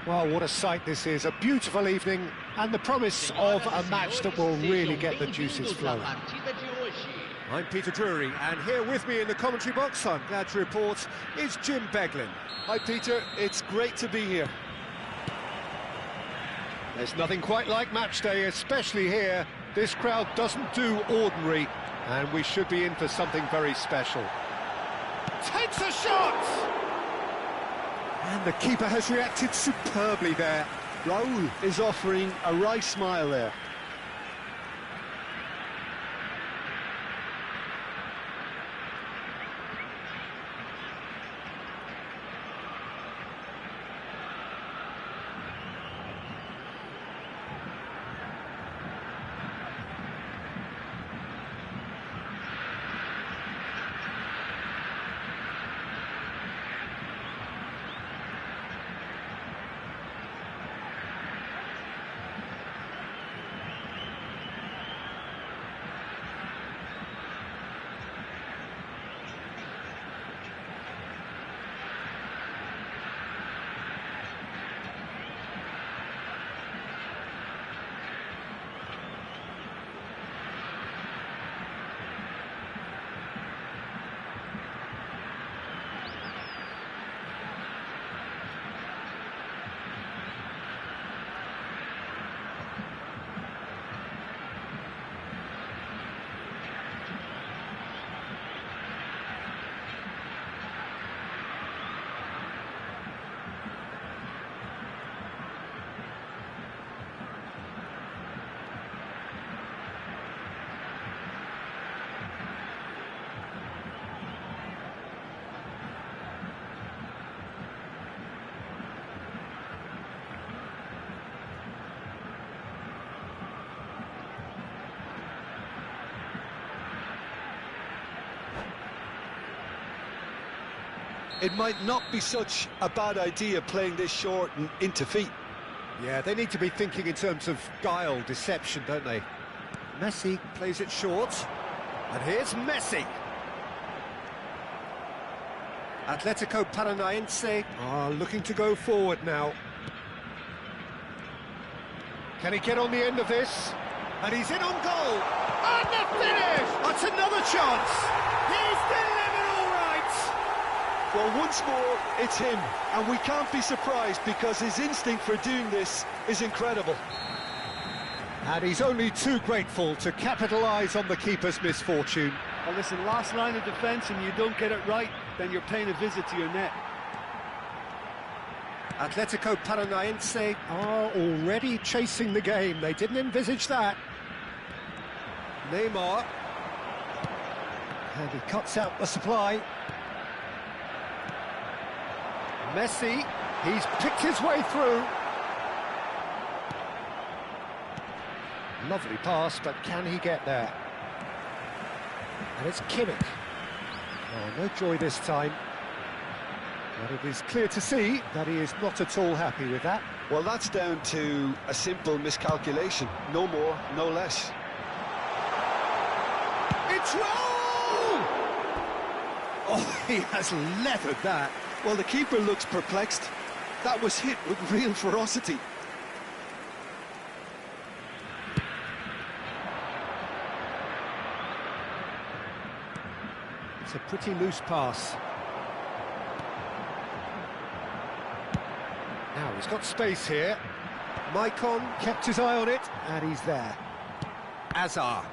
Well, what a sight this is. A beautiful evening and the promise of a match that will really get the juices flowing. I'm Peter Drury, and here with me in the commentary box, I'm glad to report, is Jim Beglin. Hi Peter, it's great to be here. There's nothing quite like match day, especially here. This crowd doesn't do ordinary, and we should be in for something very special. Takes a shot! And the keeper has reacted superbly there. Raul is offering a wry smile there. It might not be such a bad idea playing this short and into feet. Yeah, they need to be thinking in terms of guile, deception, don't they? Messi plays it short, and here's Messi. Atletico Paranaense are looking to go forward now. Can he get on the end of this? And he's in on goal! And the finish! That's another chance! He's delivered all right! Well, once more, it's him, and we can't be surprised because his instinct for doing this is incredible. And he's only too grateful to capitalise on the keeper's misfortune. Well, listen, last line of defence and you don't get it right, then you're paying a visit to your net. Atletico Paranaense are already chasing the game. They didn't envisage that. Neymar. And he cuts out the supply. Messi, he's picked his way through. Lovely pass, but can he get there? And it's Kimmich. Oh, no joy this time. But it is clear to see that he is not at all happy with that. Well, that's down to a simple miscalculation. No more, no less. It's Raul! Oh, he has leathered that. Well, the keeper looks perplexed. That was hit with real ferocity. It's a pretty loose pass. Now he's got space here. Maicon kept his eye on it, and he's there. Azar.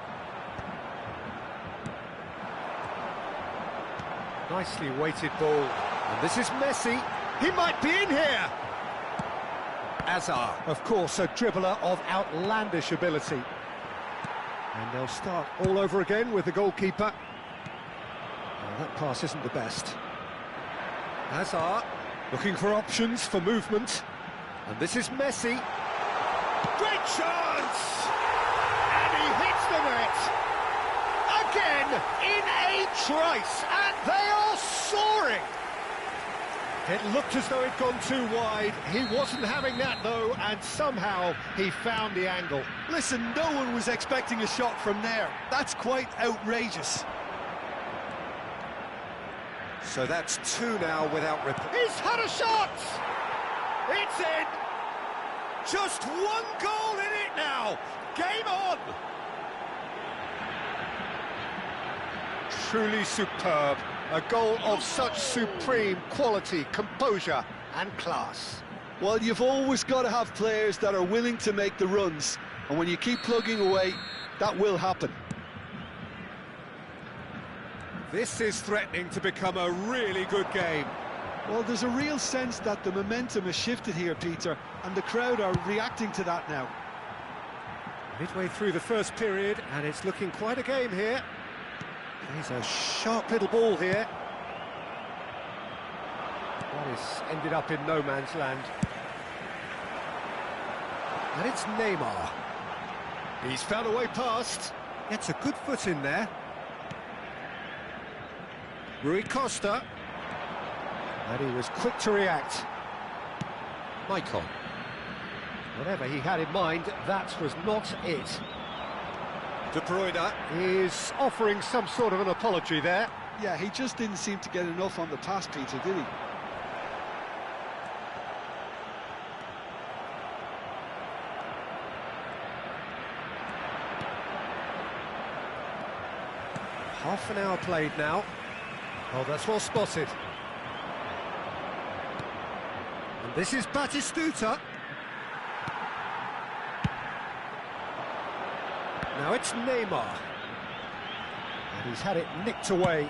Nicely weighted ball. And this is Messi. He might be in here. Azar, of course, a dribbler of outlandish ability. And they'll start all over again with the goalkeeper. Well, that pass isn't the best. Hazard, looking for options for movement. And this is Messi. Great chance! And he hits the net. Again, in a trice. And they are soaring. It looked as though it'd gone too wide. He wasn't having that, though, and somehow he found the angle. Listen, no one was expecting a shot from there. That's quite outrageous. So that's two now without reply. He's had a shot! It's in! Just one goal in it now. Game on. Truly superb. A goal of such supreme quality, composure and class. Well, you've always got to have players that are willing to make the runs. And when you keep plugging away, that will happen. This is threatening to become a really good game. Well, there's a real sense that the momentum has shifted here, Peter, and the crowd are reacting to that now. Midway through the first period, and it's looking quite a game here. He's a sharp little ball here. That is ended up in no man's land. And it's Neymar. He's found a way past. Gets a good foot in there. Rui Costa. And he was quick to react. Maicon. Whatever he had in mind, that was not it. De Bruyne is offering some sort of an apology there. Yeah, he just didn't seem to get enough on the pass, Peter, did he? Half an hour played now. Oh, that's well spotted. And this is Batistuta. Now it's Neymar. And he's had it nicked away.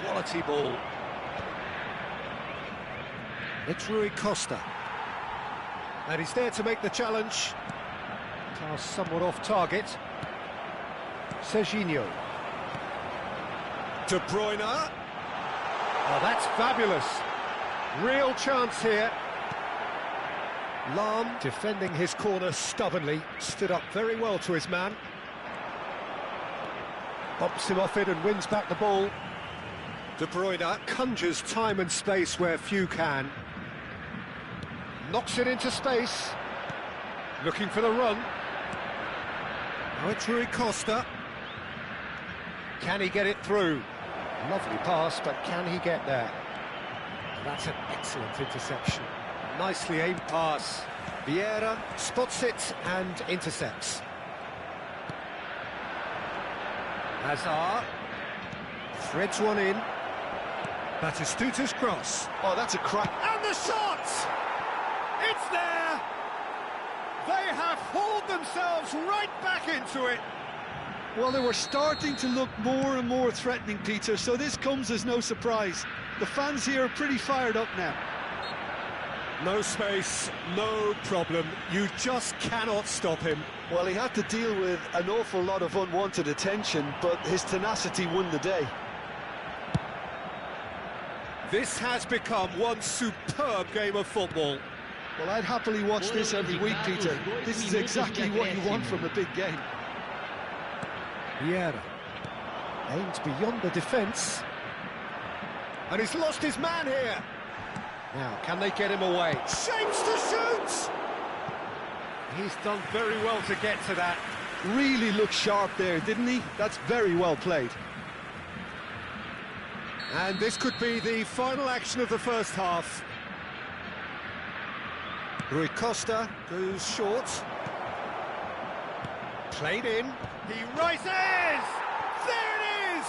Quality ball. It's Rui Costa. And he's there to make the challenge. Pass somewhat off target. Sejam. De Bruyne. Oh, that's fabulous. Real chance here. Lam, defending his corner stubbornly, stood up very well to his man. Bumps him off it and wins back the ball. De Bruyne conjures time and space where few can. Knocks it into space. Looking for the run. Now it's Rui Costa. Can he get it through? Lovely pass, but can he get there? That's an excellent interception. Nicely aimed pass. Vieira spots it and intercepts. Hazard threads one in. Batistuta's cross. Oh, that's a crack. And the shot! It's there! They have hauled themselves right back into it. Well, they were starting to look more and more threatening, Peter, so this comes as no surprise. The fans here are pretty fired up now. No space, no problem. You just cannot stop him. Well, he had to deal with an awful lot of unwanted attention, but his tenacity won the day. This has become one superb game of football. Well, I'd happily watch this every week, Peter. This is exactly what you want from a big game. Vieira aims beyond the defence. And he's lost his man here. Now, can they get him away? Shapes to shoot! He's done very well to get to that. Really looked sharp there, didn't he? That's very well played. And this could be the final action of the first half. Rui Costa goes short. Played in. He rises! There it is!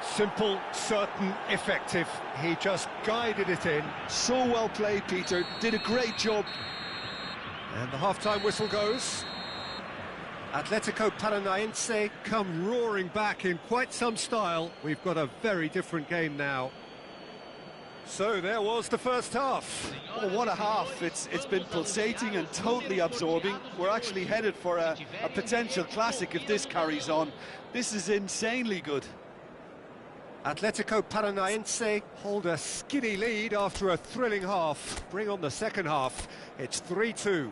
Simple, certain, effective. He just guided it in. So well played, Peter. Did a great job. And the half-time whistle goes. Atletico Paranaense come roaring back in quite some style. We've got a very different game now. So there was the first half. Oh, what a half. It's been pulsating and totally absorbing. We're actually headed for a potential classic if this carries on. This is insanely good. Atletico Paranaense hold a skinny lead after a thrilling half. Bring on the second half. It's 3-2.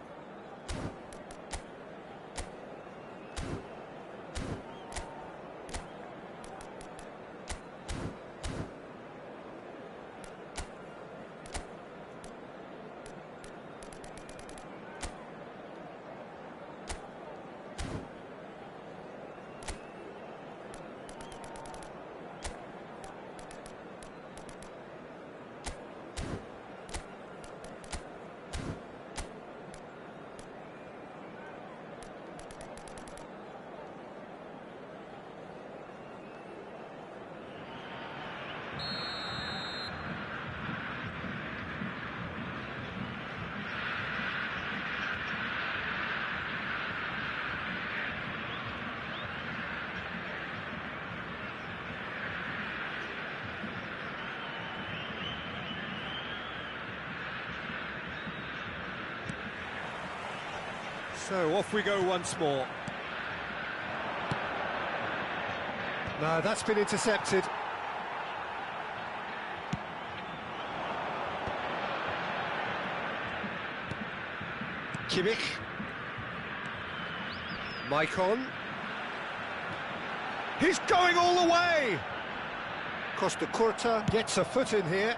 So off we go once more. No, that's been intercepted. Kimmich. Maicon. He's going all the way! Costa Curta gets a foot in here.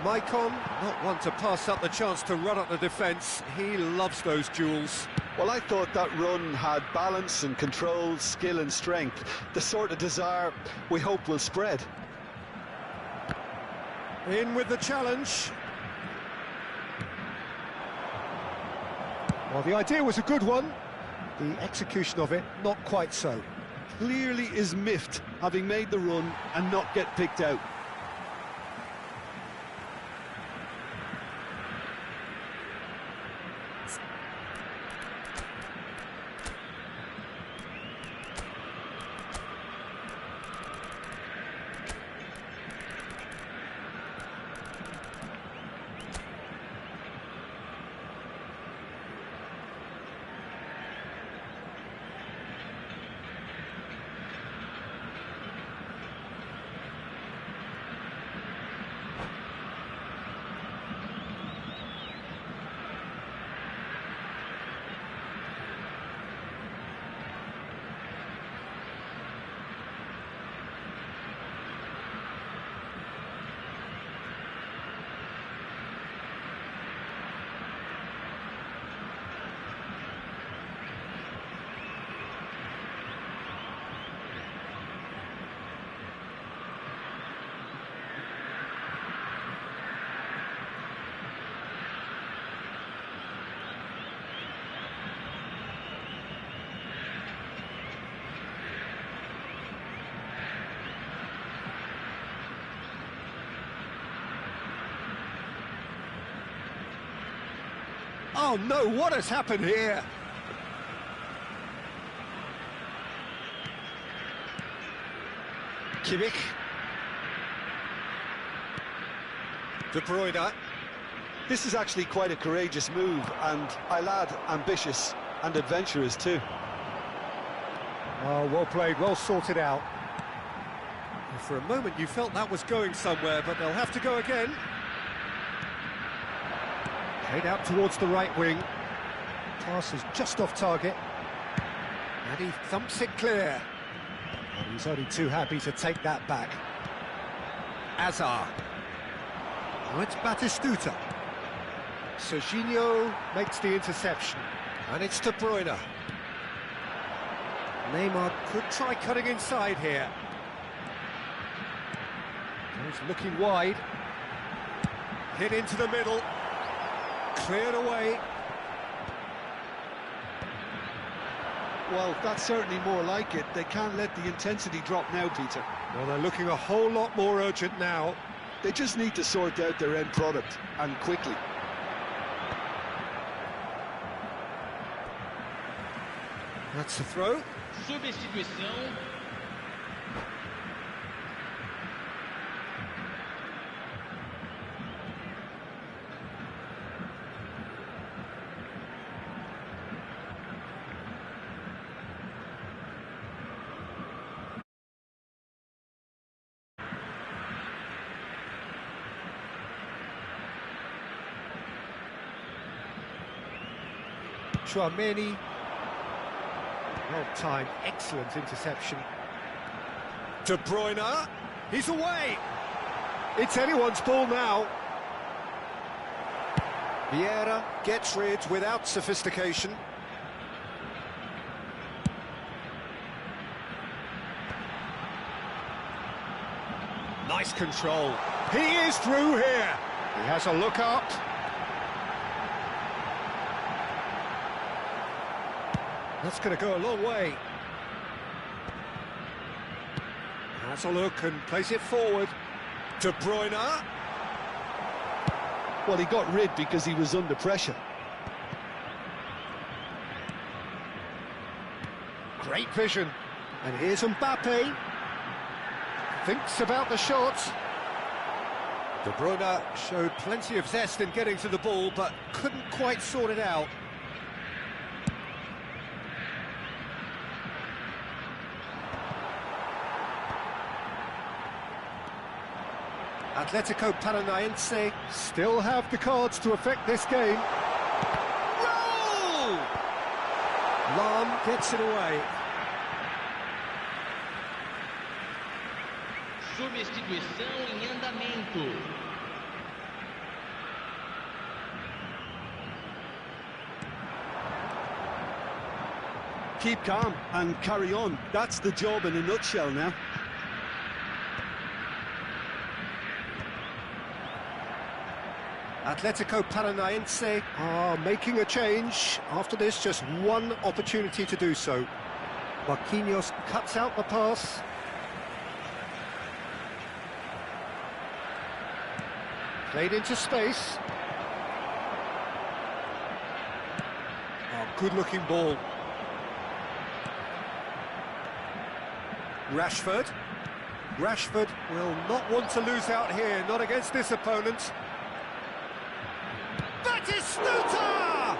Maicon, not one to pass up the chance to run up the defence. He loves those duels. Well, I thought that run had balance and control, skill and strength. The sort of desire we hope will spread. In with the challenge. Well, the idea was a good one. The execution of it, not quite so. Clearly is miffed, having made the run and not get picked out. Oh no, what has happened here? Kimmich. De Bruyne. This is actually quite a courageous move, and I'll add ambitious and adventurous too. Oh, well played, well sorted out. For a moment you felt that was going somewhere, but they'll have to go again. Head out towards the right wing. Pass is just off target. And he thumps it clear. And he's only too happy to take that back. Azar. Now it's Batistuta. Sejam makes the interception. And it's De Bruyne. Neymar could try cutting inside here. He's looking wide. Hit into the middle. Cleared away. Well, that's certainly more like it. They can't let the intensity drop now, Peter. Well, they're looking a whole lot more urgent now. They just need to sort out their end product, and quickly. That's the throw. Substituição. Chouameni. Well timed, excellent interception. De Bruyne, he's away! It's anyone's ball now. Vieira gets rid without sophistication. Nice control. He is through here. He has a look up. That's going to go a long way. Has a look and plays it forward. De Bruyne. Well, he got rid because he was under pressure. Great vision. And here's Mbappe. Thinks about the shot. De Bruyne showed plenty of zest in getting to the ball, but couldn't quite sort it out. Atletico Paranaense still have the cards to affect this game. Roll! Lam gets it away. Substituição em andamento. Keep calm and carry on. That's the job in a nutshell now. Atletico Paranaense are making a change. After this, just one opportunity to do so. Marquinhos cuts out the pass. Played into space. Oh, good-looking ball. Rashford. Rashford will not want to lose out here, not against this opponent. Batistuta!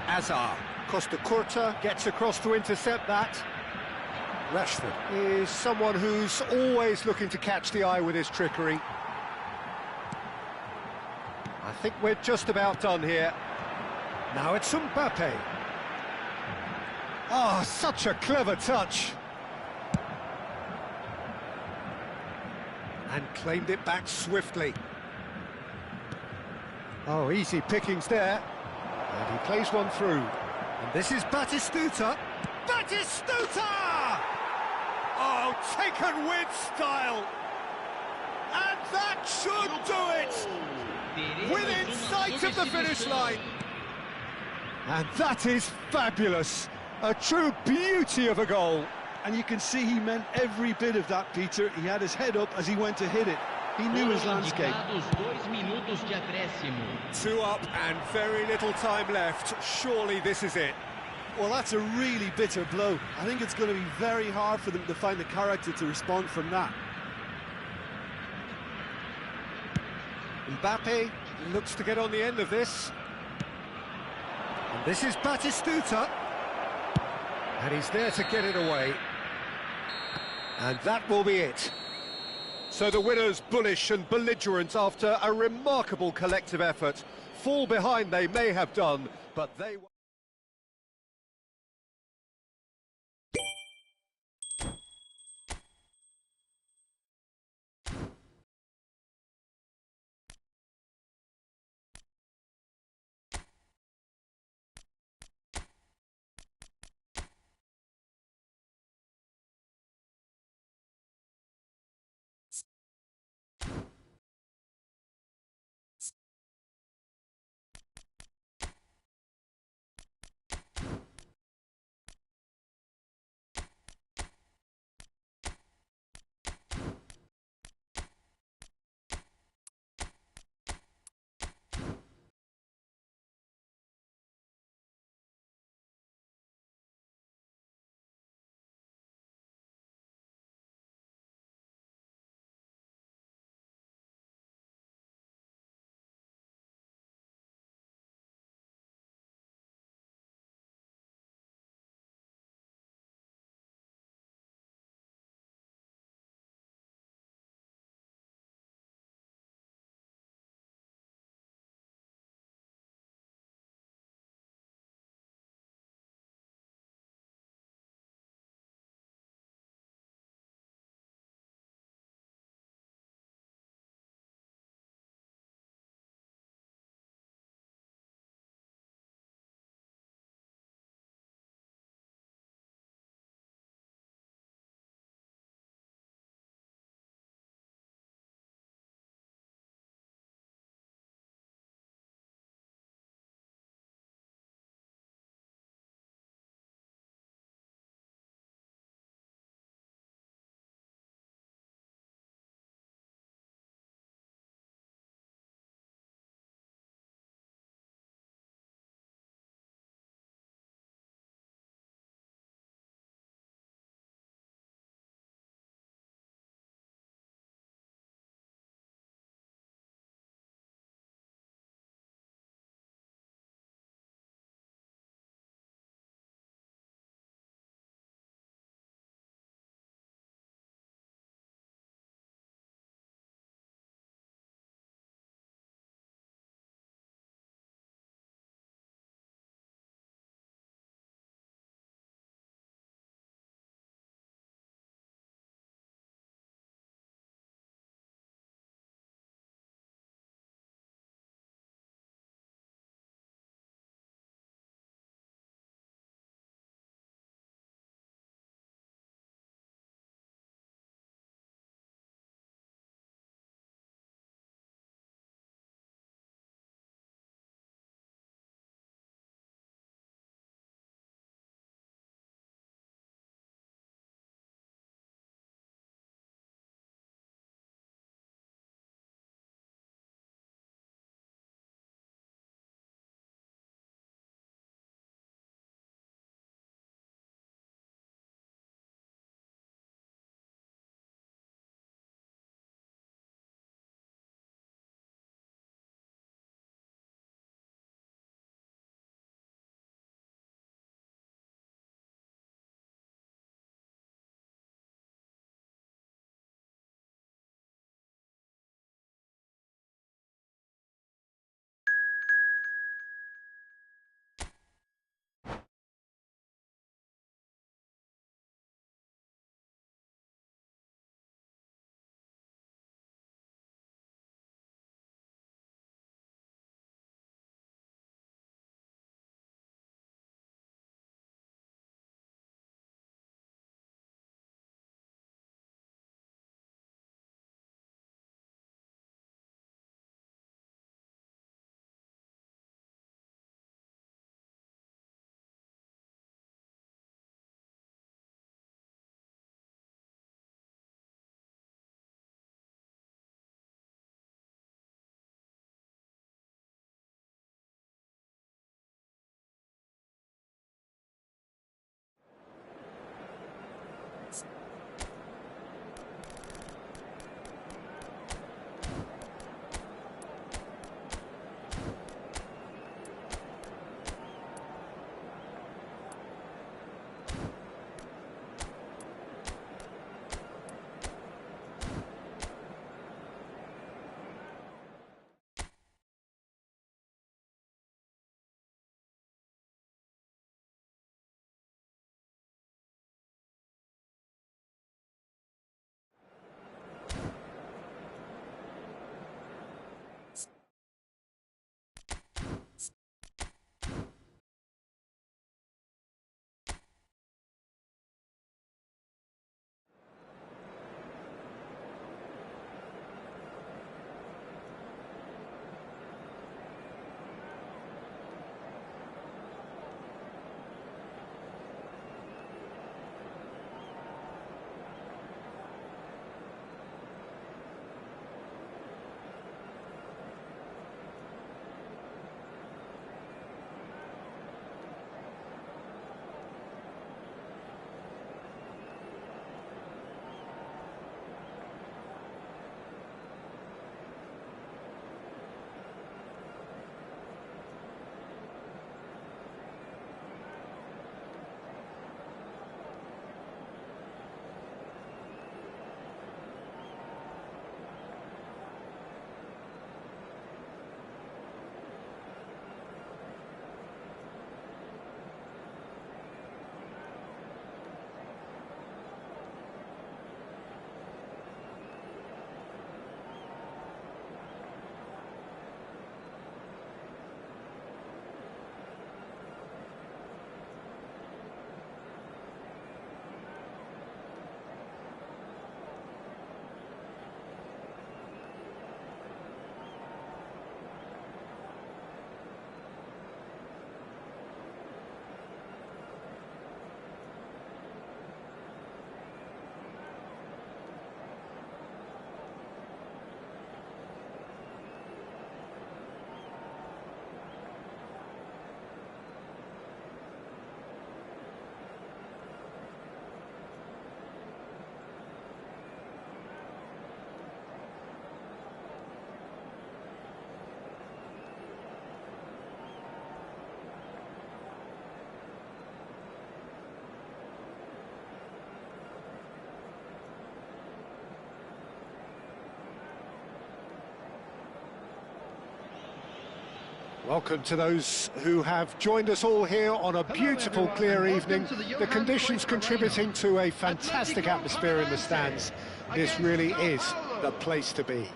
Azar. Costa Curta gets across to intercept that. Rashford is someone who's always looking to catch the eye with his trickery. I think we're just about done here. Now it's Mbappe. Oh, such a clever touch. And claimed it back swiftly. Oh, easy pickings there. And he plays one through. And this is Batistuta. Batistuta! Oh, taken with style. And that should do it. Within sight of the finish line. And that is fabulous. A true beauty of a goal. And you can see he meant every bit of that, Peter. He had his head up as he went to hit it. He knew his landscape. 2 minutos de acréscimo. 2 up and very little time left. Surely this is it. Well, that's a really bitter blow. I think it's going to be very hard for them to find the character to respond from that. Mbappe looks to get on the end of this. And this is Batistuta. And he's there to get it away. And that will be it. So the winners, bullish and belligerent after a remarkable collective effort. Fall behind they may have done, but they... Welcome to those who have joined us all here on a beautiful, clear evening. The conditions contributing to a fantastic atmosphere in the stands. This really is the place to be.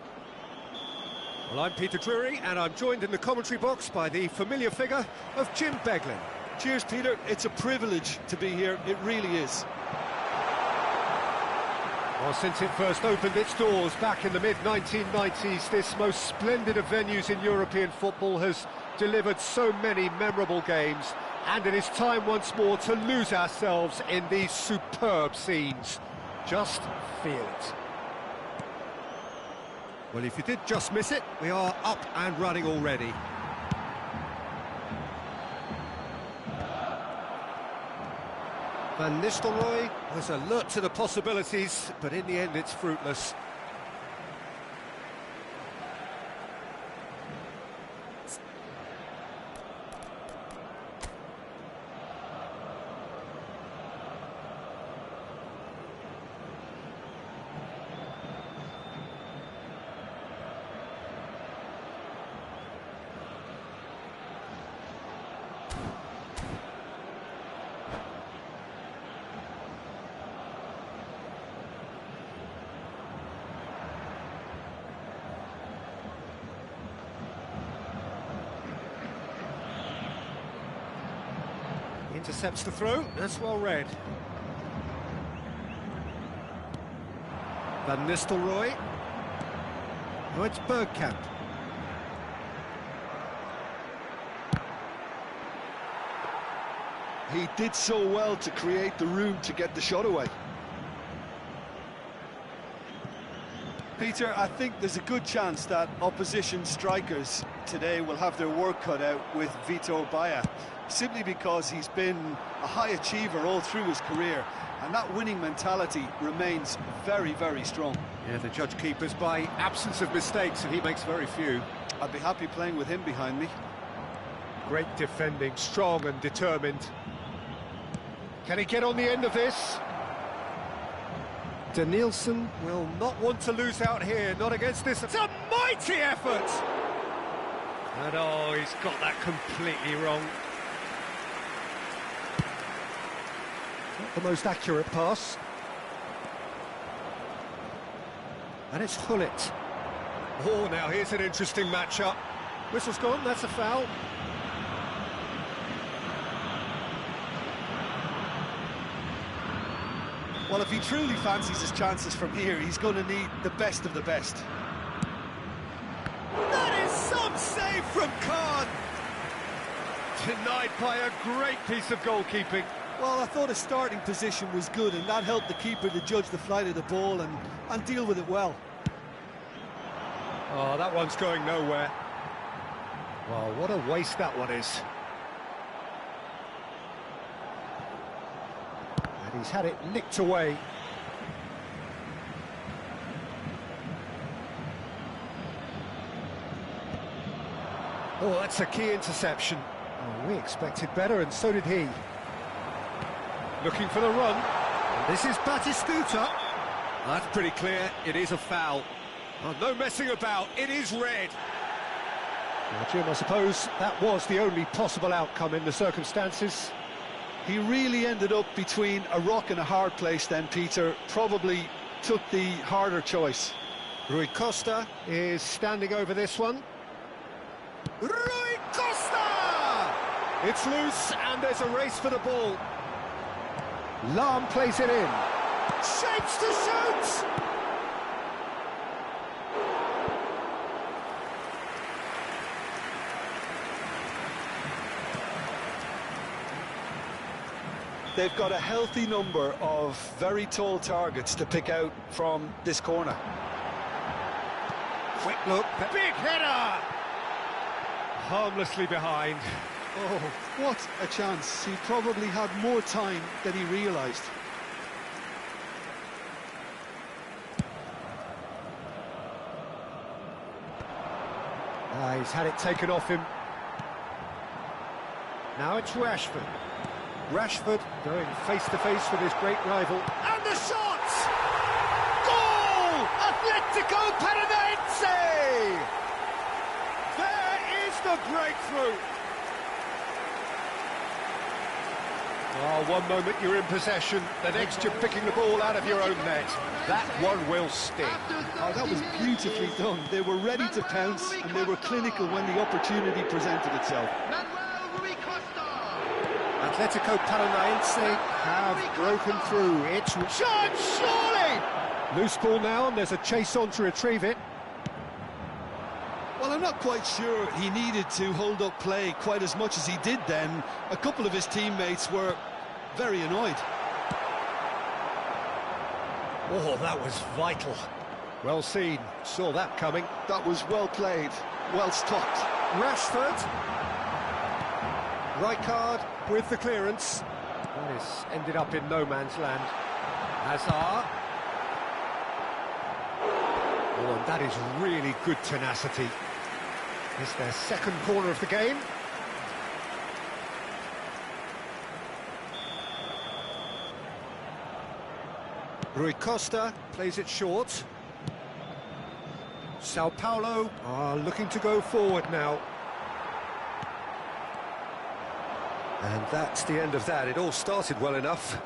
Well, I'm Peter Drury, and I'm joined in the commentary box by the familiar figure of Jim Beglin. Cheers, Peter. It's a privilege to be here. It really is. Well, since it first opened its doors back in the mid-1990s, this most splendid of venues in European football has delivered so many memorable games, and it is time once more to lose ourselves in these superb scenes. Just feel it. Well, if you did just miss it, we are up and running already. Van Nistelrooy was alert to the possibilities, but in the end it's fruitless. Intercepts the throw, that's well read. Van Nistelrooy. Oh, it's Bergkamp. He did so well to create the room to get the shot away. Peter, I think there's a good chance that opposition strikers today will have their work cut out with Vitor Baia, simply because he's been a high achiever all through his career, and that winning mentality remains very, very strong. Yeah, the judge keepers by absence of mistakes, and he makes very few. I'd be happy playing with him behind me. Great defending, strong and determined. Can he get on the end of this? Danielson will not want to lose out here, not against this. It's a mighty effort! And oh, he's got that completely wrong. Not the most accurate pass. And it's Hullet. Oh, now here's an interesting matchup. Whistle's gone, that's a foul. Well, if he truly fancies his chances from here, he's going to need the best of the best. That is some save from Khan! Denied by a great piece of goalkeeping. Well, I thought his starting position was good, and that helped the keeper to judge the flight of the ball and deal with it well. Oh, that one's going nowhere. Well, what a waste that one is. And he's had it nicked away. Oh, that's a key interception. Oh, we expected better, and so did he. Looking for the run. This is Batistuta. That's pretty clear, it is a foul. Oh, no messing about, it is red. Well, Jim, I suppose that was the only possible outcome in the circumstances. He really ended up between a rock and a hard place then, Peter. Probably took the harder choice. Rui Costa is standing over this one. Rui Costa! It's loose, and there's a race for the ball. Lahm plays it in. Shapes to shoot! They've got a healthy number of very tall targets to pick out from this corner. Quick look, big header! Harmlessly behind. Oh, what a chance. He probably had more time than he realised. He's had it taken off him. Now it's Rashford. Rashford going face-to-face with his great rival. And the shot! Goal! Atletico Paranaense! There is the breakthrough! Oh, one moment you're in possession, the next you're picking the ball out of your own net. That one will sting. Oh, that was beautifully done. They were ready to pounce, and they were clinical when the opportunity presented itself. Atletico Paranaense have broken through. It's shot, surely! Loose ball now, and there's a chase on to retrieve it. Well, I'm not quite sure he needed to hold up play quite as much as he did then. A couple of his teammates were very annoyed. Oh, that was vital. Well seen, saw that coming. That was well played, well stopped. Rashford. Rijkaard with the clearance. This ended up in no man's land. Hazard. Oh, and that is really good tenacity. It's their second corner of the game. Rui Costa plays it short. Sao Paulo are looking to go forward now. And that's the end of that. It all started well enough.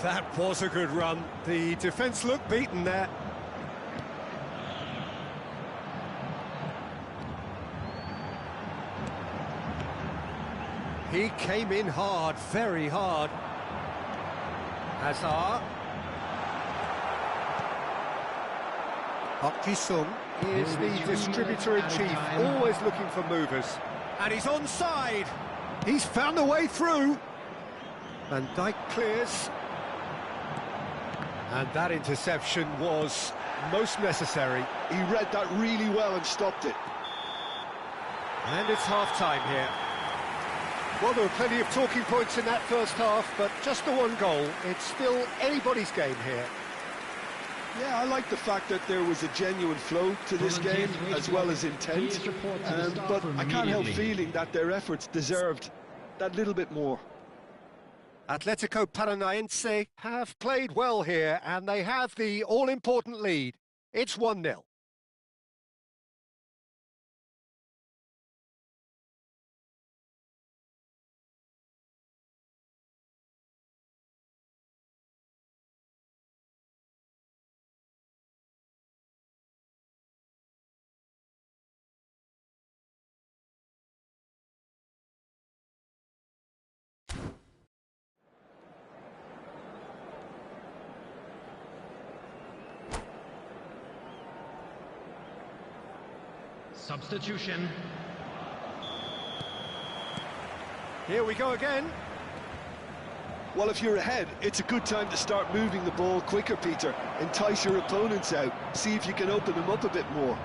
That was a good run. The defence looked beaten there. He came in hard, very hard. Hazard. Park Ji-sung is the distributor-in-chief, always looking for movers. And he's onside. He's found a way through. Van Dijk clears. And that interception was most necessary. He read that really well and stopped it. And it's half-time here. Well, there were plenty of talking points in that first half, but just the one goal. It's still anybody's game here. Yeah, I like the fact that there was a genuine flow to this game, as well as intent. But I can't help feeling that their efforts deserved that little bit more. Atletico Paranaense have played well here, and they have the all-important lead. It's 1-0. Substitution. Here we go again. Well, if you're ahead, it's a good time to start moving the ball quicker, Peter. Entice your opponents out. See if you can open them up a bit more.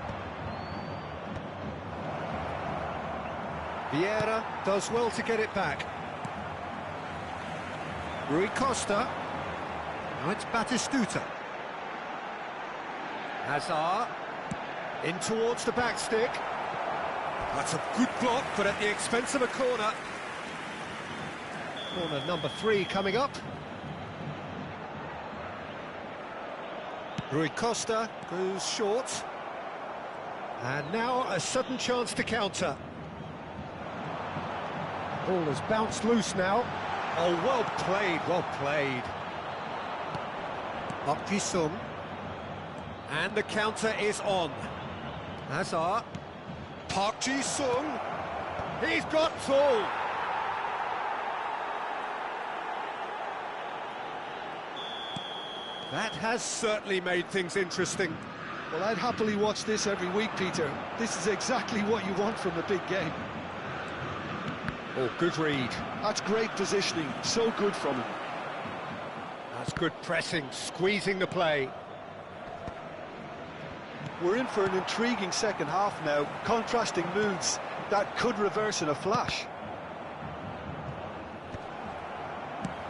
Vieira does well to get it back. Rui Costa. Now it's Batistuta. Hazard. In towards the back stick. That's a good block, but at the expense of a corner. Corner number 3 coming up. Rui Costa goes short. And now a sudden chance to counter. Ball has bounced loose now. Oh, well played, well played. Park Ji-sung. And the counter is on. Hazard. Park Ji-sung. He's got through. That has certainly made things interesting. Well, I'd happily watch this every week, Peter. This is exactly what you want from a big game. Oh, good read. That's great positioning. So good from him. That's good pressing, squeezing the play. We're in for an intriguing second half now. Contrasting moods that could reverse in a flash.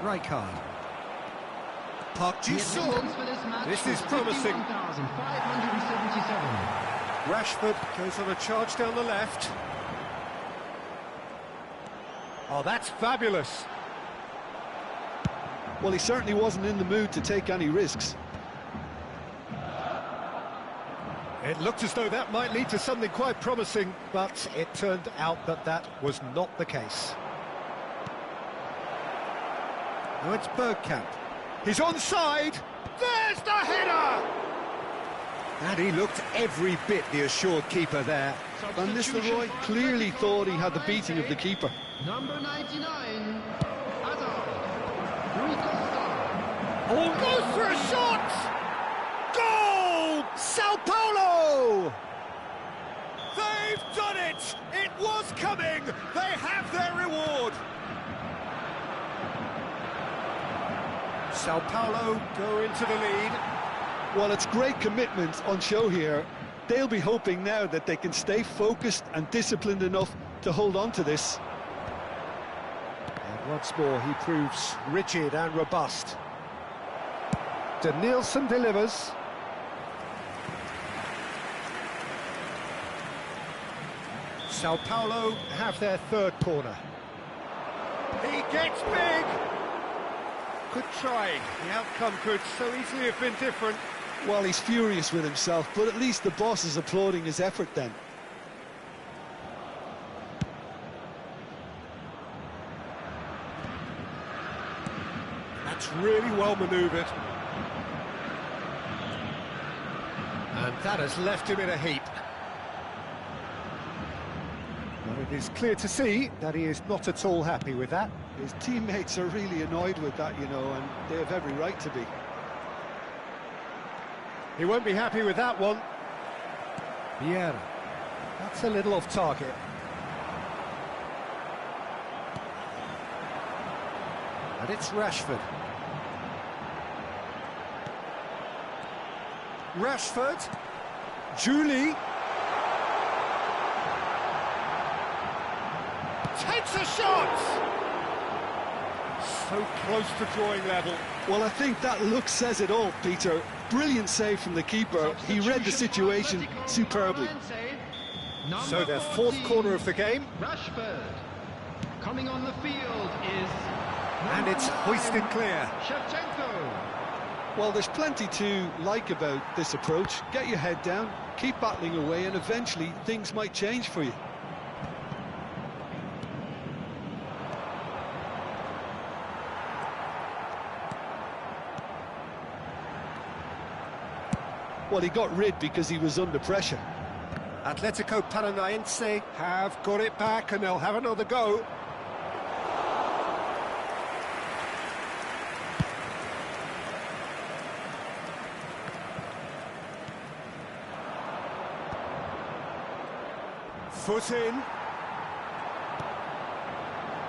Rijkaard. Park Ji-sung. This is promising. Rashford goes on a charge down the left. Oh, that's fabulous. Well, he certainly wasn't in the mood to take any risks. It looked as though that might lead to something quite promising, but it turned out that that was not the case. Now it's Bergkamp. He's onside. There's the header! And he looked every bit the assured keeper there. Van Nistelrooy clearly thought he had the beating of the keeper. Number 99, Oh, goes for a shot! Goal! Sao Paulo! They've done it! It was coming! They have their reward! Sao Paulo go into the lead. Well, it's great commitment on show here. They'll be hoping now that they can stay focused and disciplined enough to hold on to this. And once more, he proves rigid and robust. Danielson delivers. Sao Paulo have their third corner. He gets big! Good try. The outcome could so easily have been different. Well, he's furious with himself, but at least the boss is applauding his effort then. That's really well manoeuvred. And that has left him in a heap. But it is clear to see that he is not at all happy with that. His teammates are really annoyed with that, you know, and they have every right to be. He won't be happy with that one. Vieira. That's a little off target. And it's Rashford. Rashford. Julie. Takes a shot! So close to drawing level. Well, I think that look says it all, Peter. Brilliant save from the keeper. He read the situation superbly. So their fourth corner of the game. Rashford. Coming on the field is... And it's hoisted clear. Shevchenko. Well, there's plenty to like about this approach. Get your head down, keep battling away, and eventually things might change for you. Well, he got rid because he was under pressure. Atletico Paranaense have got it back and they'll have another go. Foot in.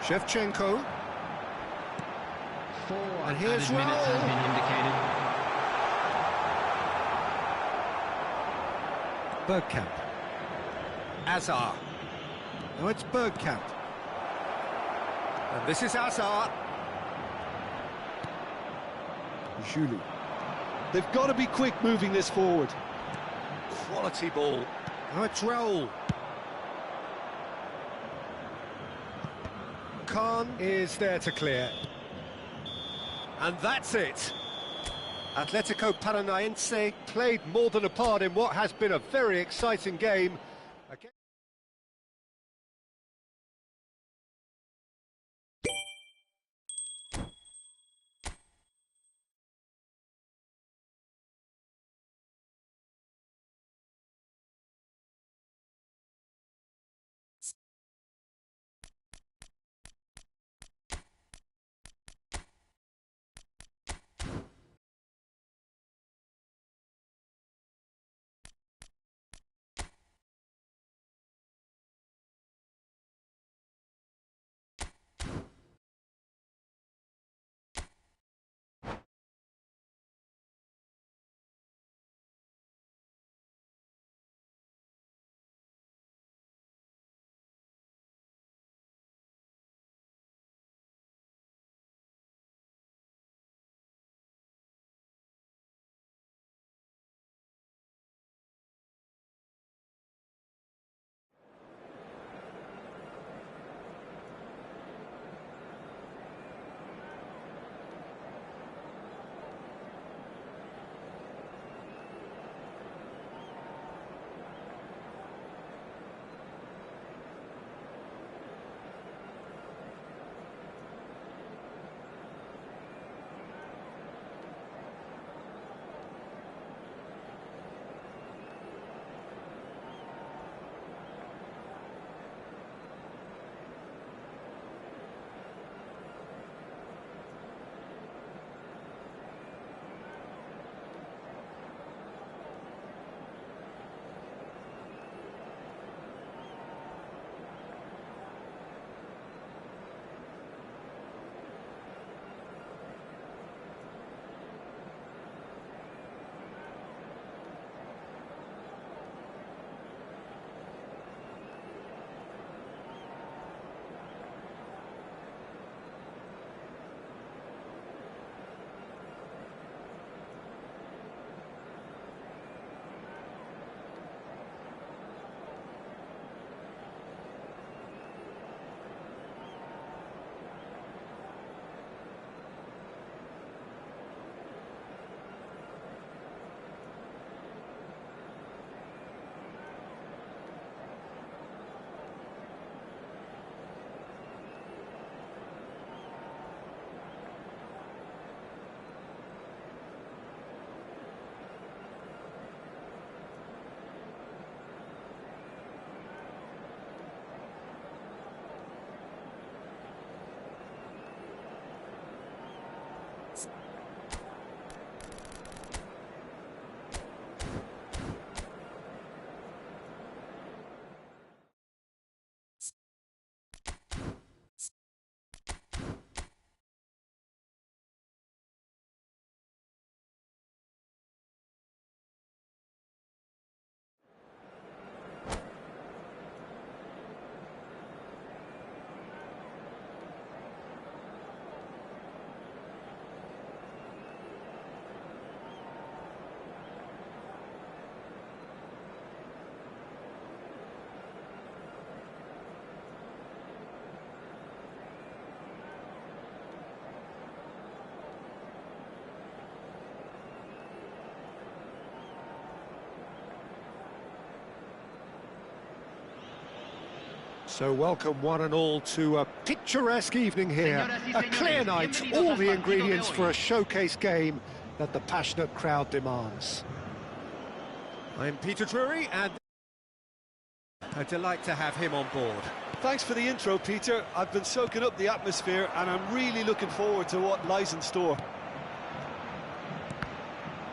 Shevchenko. And here's minutes has been indicated. Bergkamp. Azar. Now it's Bergkamp. And this is Azar. Julie. They've got to be quick moving this forward. Quality ball. Now it's Raul. Khan is there to clear. And that's it. Atletico Paranaense played more than a part in what has been a very exciting game. So welcome one and all to a picturesque evening here, a clear night, all the ingredients for a showcase game that the passionate crowd demands. I'm Peter Drury, and a delight to have him on board. Thanks for the intro, Peter. I've been soaking up the atmosphere and I'm really looking forward to what lies in store.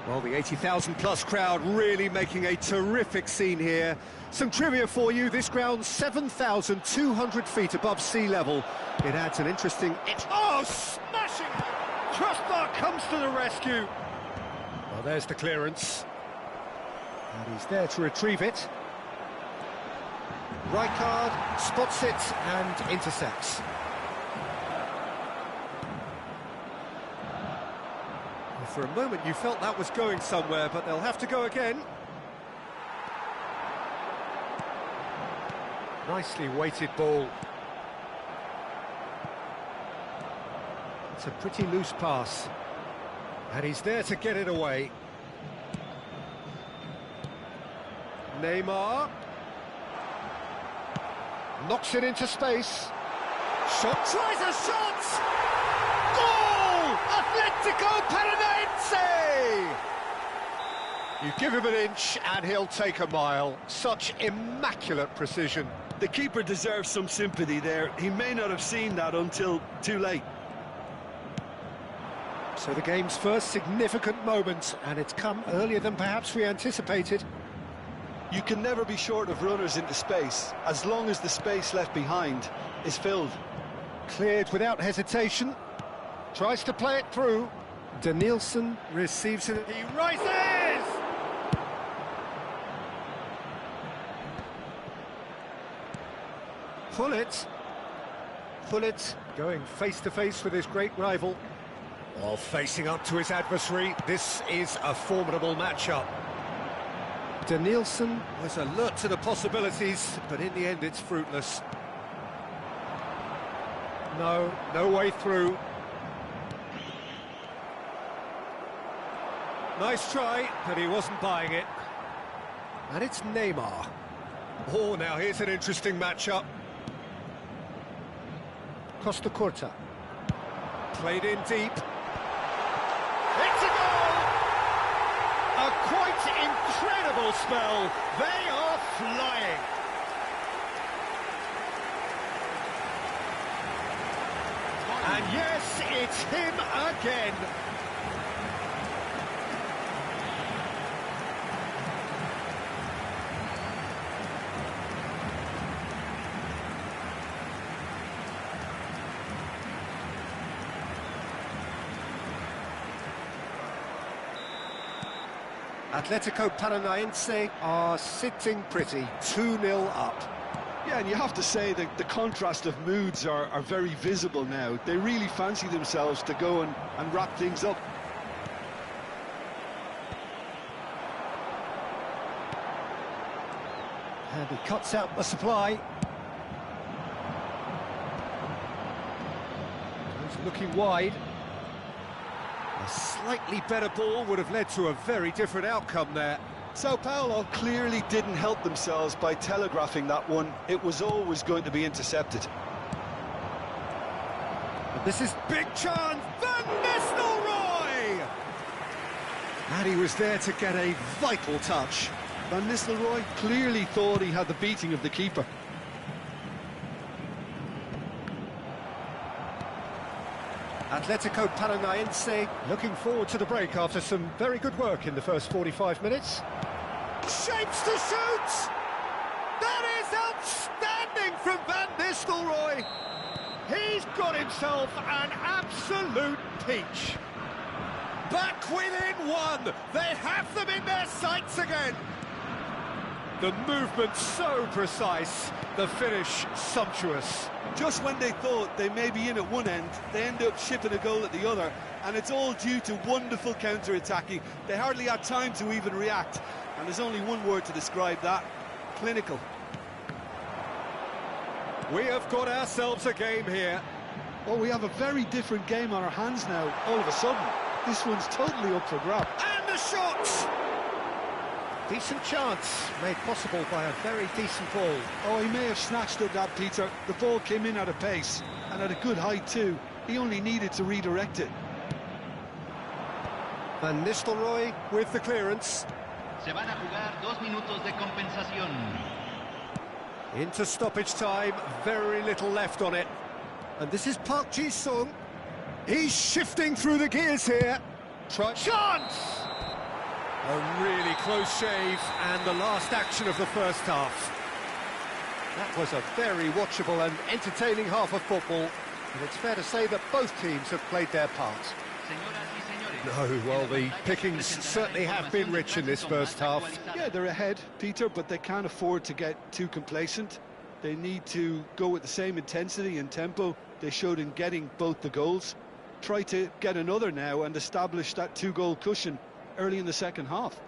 Well, the 80,000 plus crowd really making a terrific scene here. Some trivia for you: this ground's 7,200 feet above sea level. It adds an interesting... Oh, smashing! Crossbar comes to the rescue. Well, there's the clearance. And he's there to retrieve it. Rijkaard spots it and intercepts. For a moment you felt that was going somewhere, but they'll have to go again. Nicely weighted ball. It's a pretty loose pass. And he's there to get it away. Neymar. Knocks it into space. Shot, tries a shot! Goal! Atletico Paranaense! You give him an inch and he'll take a mile. Such immaculate precision. The keeper deserves some sympathy there. He may not have seen that until too late. So the game's first significant moment, and it's come earlier than perhaps we anticipated. You can never be short of runners into space, as long as the space left behind is filled. Cleared without hesitation. Tries to play it through. Danielson receives it. He rises! Pullet going face-to-face with his great rival. While facing up to his adversary, this is a formidable matchup. Danielson was alert to the possibilities, but in the end it's fruitless. No way through. Nice try, but he wasn't buying it. And it's Neymar. Oh, now here's an interesting matchup. Costa Curta. Played in deep. It's a goal! A quite incredible spell. They are flying. And yes, it's him again. Atletico Paranaense are sitting pretty, 2-0 up. Yeah, and you have to say that the contrast of moods are very visible now. They really fancy themselves to go and wrap things up. And he cuts out the supply. He's looking wide. A slightly better ball would have led to a very different outcome there. Sao Paulo clearly didn't help themselves by telegraphing that one. It was always going to be intercepted. And this is big chance, Van Nistelrooy! And he was there to get a vital touch. Van Nistelrooy clearly thought he had the beating of the keeper. Atletico Paranaense looking forward to the break after some very good work in the first 45 minutes. Shapes to shoot! That is outstanding from Van Nistelrooy! He's got himself an absolute peach. Back within one! They have them in their sights again! The movement so precise, the finish sumptuous. Just when they thought they may be in at one end, they end up shipping a goal at the other, and it's all due to wonderful counter-attacking. They hardly had time to even react, and there's only one word to describe that: clinical. We have got ourselves a game here. Well, we have a very different game on our hands now, all of a sudden. This one's totally up for grabs. And the shot! Decent chance, made possible by a very decent ball. Oh, he may have snatched at that, Peter. The ball came in at a pace, and at a good height too. He only needed to redirect it. Van Nistelrooy with the clearance. Se van a jugar 2 minutos de compensación. Into stoppage time, very little left on it. And this is Park Ji-sung. He's shifting through the gears here. Chance! A really close shave, and the last action of the first half. That was a very watchable and entertaining half of football, and it's fair to say that both teams have played their part. No, well, the pickings certainly have been rich in this first half. Yeah, they're ahead, Peter, but they can't afford to get too complacent. They need to go with the same intensity and tempo they showed in getting both the goals. Try to get another now and establish that 2-goal cushion early in the second half.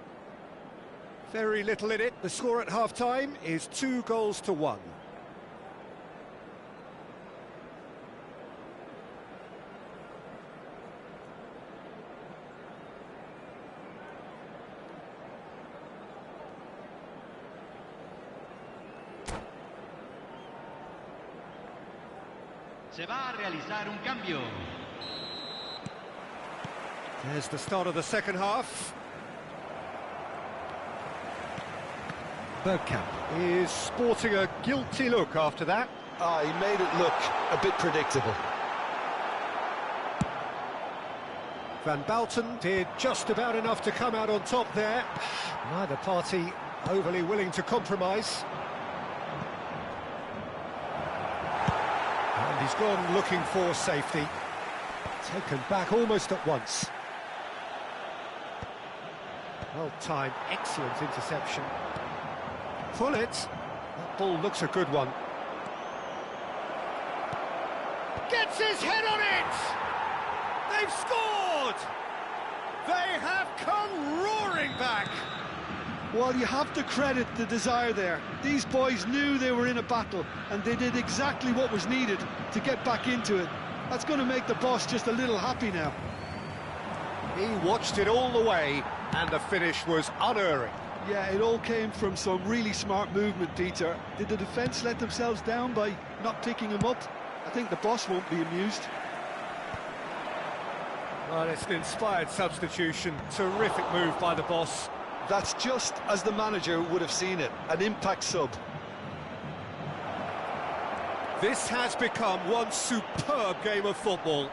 Very little in it. The score at half-time is 2-1. Se va a realizar un cambio. There's the start of the second half. Bergkamp is sporting a guilty look after that. He made it look a bit predictable. Van Bouten did just about enough to come out on top there. Neither party overly willing to compromise. And he's gone looking for safety. Taken back almost at once. Well-timed, excellent interception. Pull it. That ball looks a good one. Gets his head on it! They've scored! They have come roaring back! Well, you have to credit the desire there. These boys knew they were in a battle, and they did exactly what was needed to get back into it. That's going to make the boss just a little happy now. He watched it all the way, and the finish was unerring. Yeah, it all came from some really smart movement, Peter. Did the defence let themselves down by not picking him up? I think the boss won't be amused. Well, it's an inspired substitution. Terrific move by the boss. That's just as the manager would have seen it, an impact sub. This has become one superb game of football.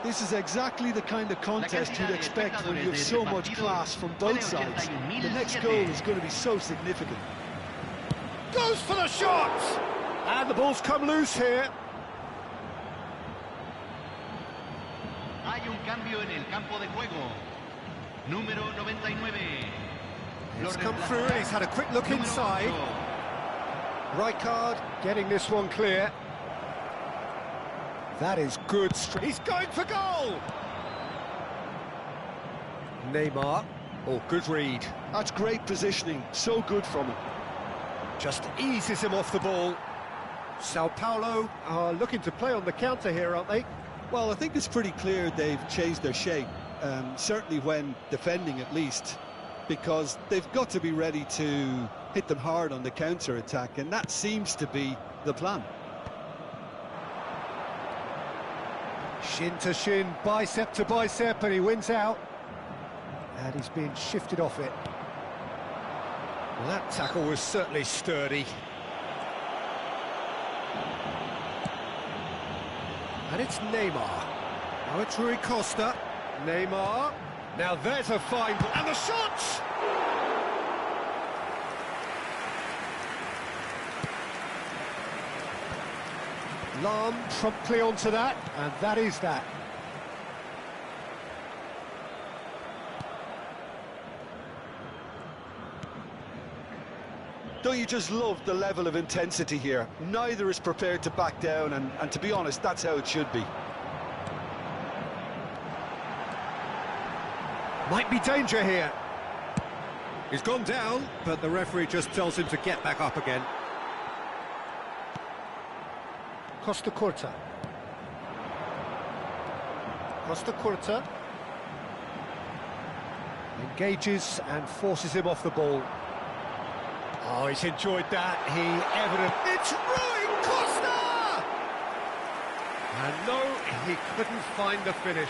This is exactly the kind of contest you'd expect when you have so much class from both sides. The next goal is going to be so significant. Goes for the shot! And the ball's come loose here. Hay un cambio en el campo de juego. Número 99. He's come through and he's had a quick look inside. Rijkaard getting this one clear. That is good. He's going for goal! Neymar. Oh, good read. That's great positioning. So good from him. Just eases him off the ball. Sao Paulo are looking to play on the counter here, aren't they? Well, I think it's pretty clear they've changed their shape. Certainly when defending, at least. Because they've got to be ready to hit them hard on the counter-attack. And that seems to be the plan. Shin to shin, bicep to bicep, and he wins out. And he's being shifted off it. Well, that tackle was certainly sturdy. And it's Neymar. Now it's Rui Costa. Neymar. Now there's a fine... And the shot! Lahm promptly onto that, and that is that. Don't you just love the level of intensity here? Neither is prepared to back down, and to be honest, that's how it should be. Might be danger here. He's gone down, but the referee just tells him to get back up again. Costa Curta. Costa Curta. Engages and forces him off the ball. Oh, he's enjoyed that. It's Rui Costa! And no, he couldn't find the finish.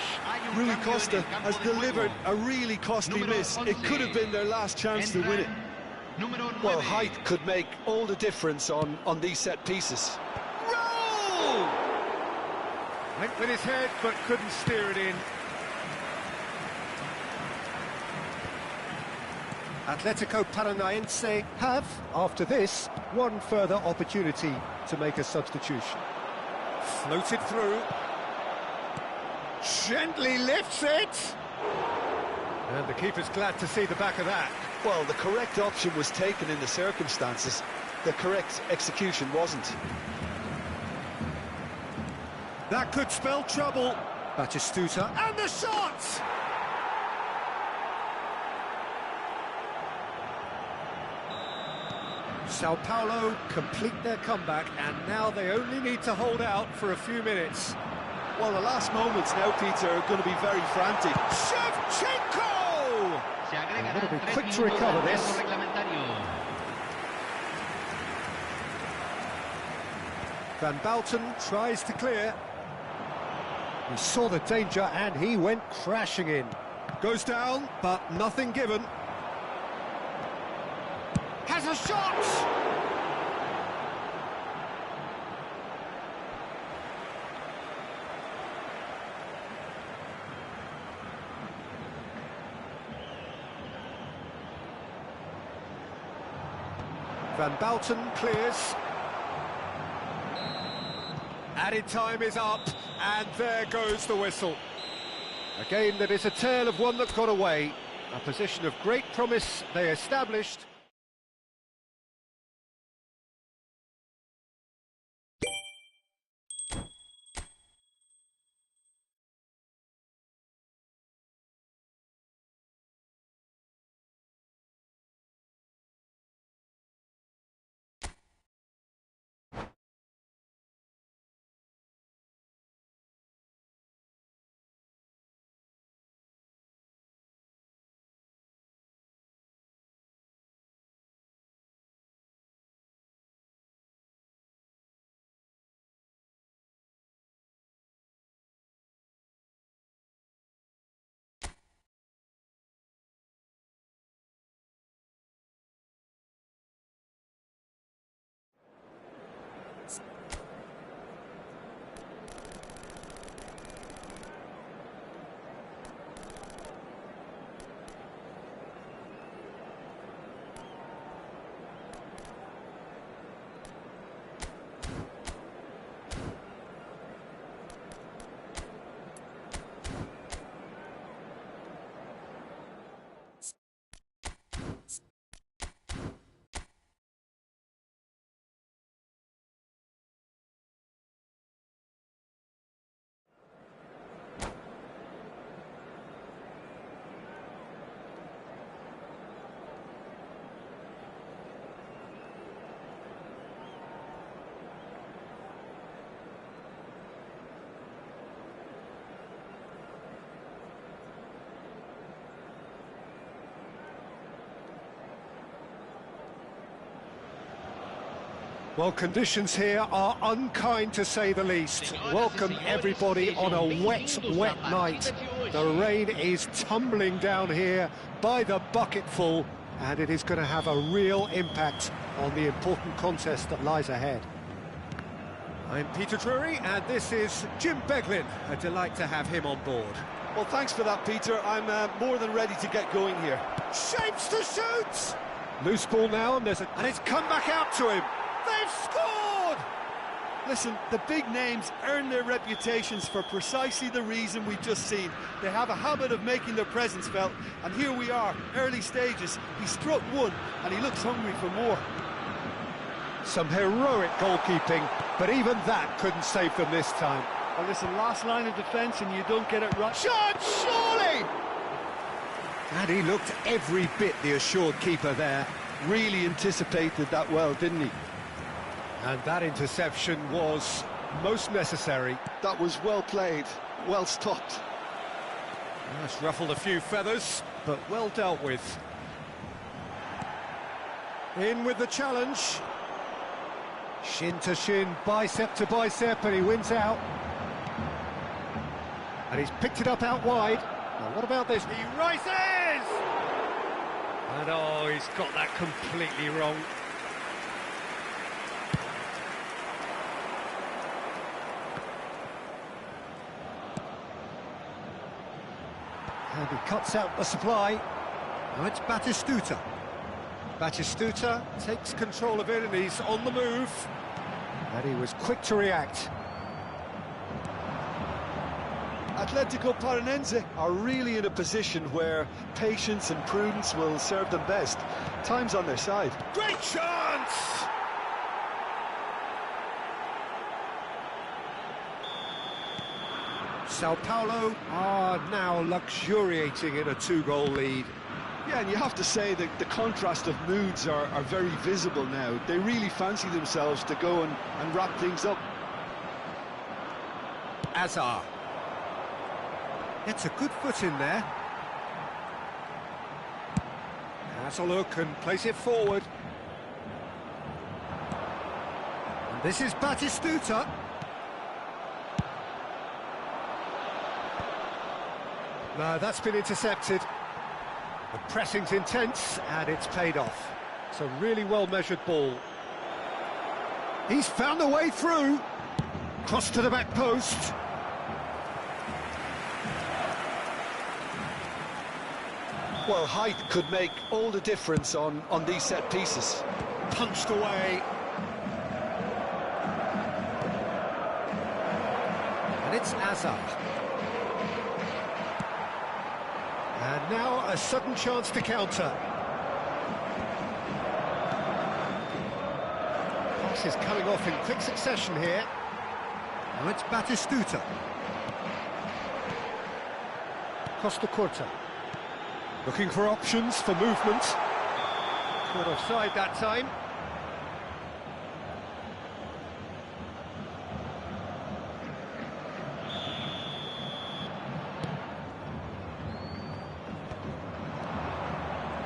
Rui Costa has delivered a really costly miss. It could have been their last chance to win it. Well, height could make all the difference on these set pieces. Roll! Went with his head, but couldn't steer it in. Atletico Paranaense have, after this, one further opportunity to make a substitution. Floated through. Gently lifts it. And the keeper's glad to see the back of that. Well, the correct option was taken in the circumstances. The correct execution wasn't. That could spell trouble. Batistuta, and the shot! Sao Paulo complete their comeback, and now they only need to hold out for a few minutes. Well, the last moments now, Peter, are going to be very frantic. Shevchenko! They've got to be quick to recover this. Van Bouten tries to clear. He saw the danger and he went crashing in. Goes down, but nothing given. Has a shot! Van Bouten clears. Added time is up, and there goes the whistle. A game that is a tale of one that got away. A position of great promise they established. Well, conditions here are unkind to say the least. Welcome everybody on a wet night. The rain is tumbling down here by the bucketful, and it is going to have a real impact on the important contest that lies ahead. I'm Peter Drury, and this is Jim Beglin. A delight to have him on board. Well, thanks for that, Peter. I'm more than ready to get going here. Shapes to shoot! Loose ball now, and it's come back out to him. They've scored! Listen, the big names earn their reputations for precisely the reason we've just seen. They have a habit of making their presence felt, and here we are, early stages. He struck one, and he looks hungry for more. Some heroic goalkeeping, but even that couldn't save them this time. Well, listen, last line of defence, and you don't get it right. Shot, surely! And he looked every bit the assured keeper there. Really anticipated that well, didn't he? And that interception was most necessary. That was well played, well stopped. That's ruffled a few feathers. but well dealt with. In with the challenge. Shin to shin, bicep to bicep, and he wins out. And he's picked it up out wide. Now, what about this? He rises! And oh, he's got that completely wrong. And he cuts out the supply. Now it's Batistuta. Batistuta takes control of it and he's on the move. And he was quick to react. Atletico Paranense are really in a position where patience and prudence will serve them best. Time's on their side. Great chance! Sao Paulo are now luxuriating in a 2-goal lead. Yeah, and you have to say that the contrast of moods are very visible now. They really fancy themselves to go and wrap things up. Azar. Gets a good foot in there. Has a look and plays it forward. And this is Batistuta. No, that's been intercepted. The pressing's intense and it's paid off. It's a really well-measured ball. He's found a way through. Cross to the back post. Well, height could make all the difference on these set pieces. Punched away. And it's Azar. And now a sudden chance to counter. Pass is coming off in quick succession here. Now it's Batistuta. Costa Corta. Looking for options for movement. Caught offside that time.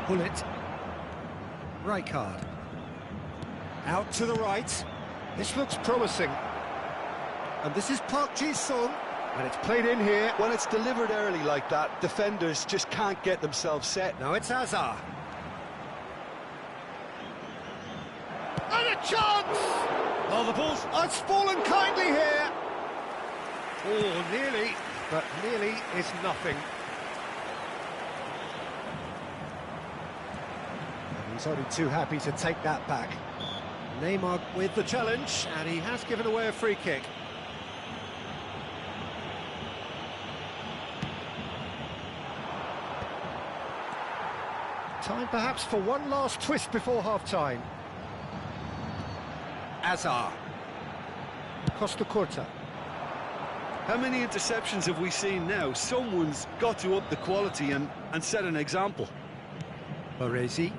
Bullet. Rijkaard. Out to the right. This looks promising. And this is Park Ji-sung. And it's played in here. When it's delivered early like that, defenders just can't get themselves set. Now it's Azar. And a chance! Oh, the ball's... Oh, it's fallen kindly here. Oh, nearly. But nearly is nothing. And he's only too happy to take that back. Neymar with the challenge, and he has given away a free kick. Time perhaps for one last twist before half-time. Azar. Costa Corta. How many interceptions have we seen now? Someone's got to up the quality and set an example. Baresi.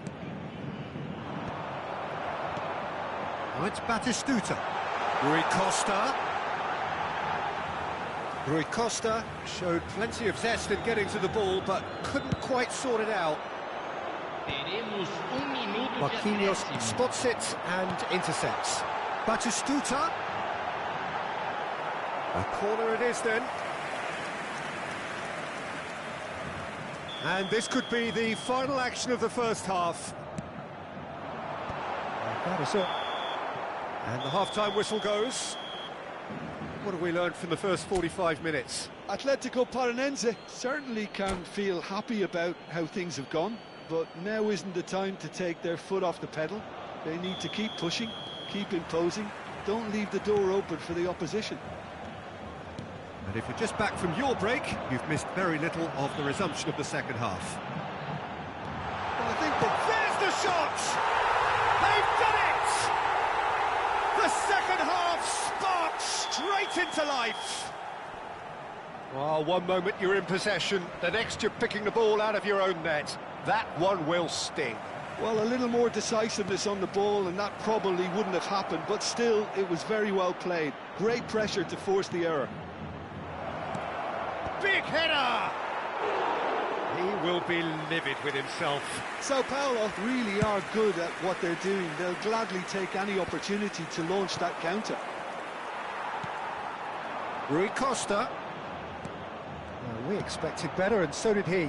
Now it's Batistuta. Rui Costa. Rui Costa showed plenty of zest in getting to the ball, but couldn't quite sort it out. Marquinhos spots it and intercepts. Batistuta. A corner it is then. And this could be the final action of the first half. And that is it. And the half-time whistle goes. What have we learned from the first 45 minutes? Atletico Paranense certainly can feel happy about how things have gone, but now isn't the time to take their foot off the pedal. They need to keep pushing, keep imposing, don't leave the door open for the opposition. And if you're just back from your break, you've missed very little of the resumption of the second half. Well, I think that there's the shot! They've done it! The second half sparked straight into life. Well, one moment you're in possession, the next you're picking the ball out of your own net. That one will sting. well, a little more decisiveness on the ball and that probably wouldn't have happened, but still, it was very well played. Great pressure to force the error. Big header! He will be livid with himself. Sao Paulo really are good at what they're doing. They'll gladly take any opportunity to launch that counter. Rui Costa. Well, we expected better, and so did he.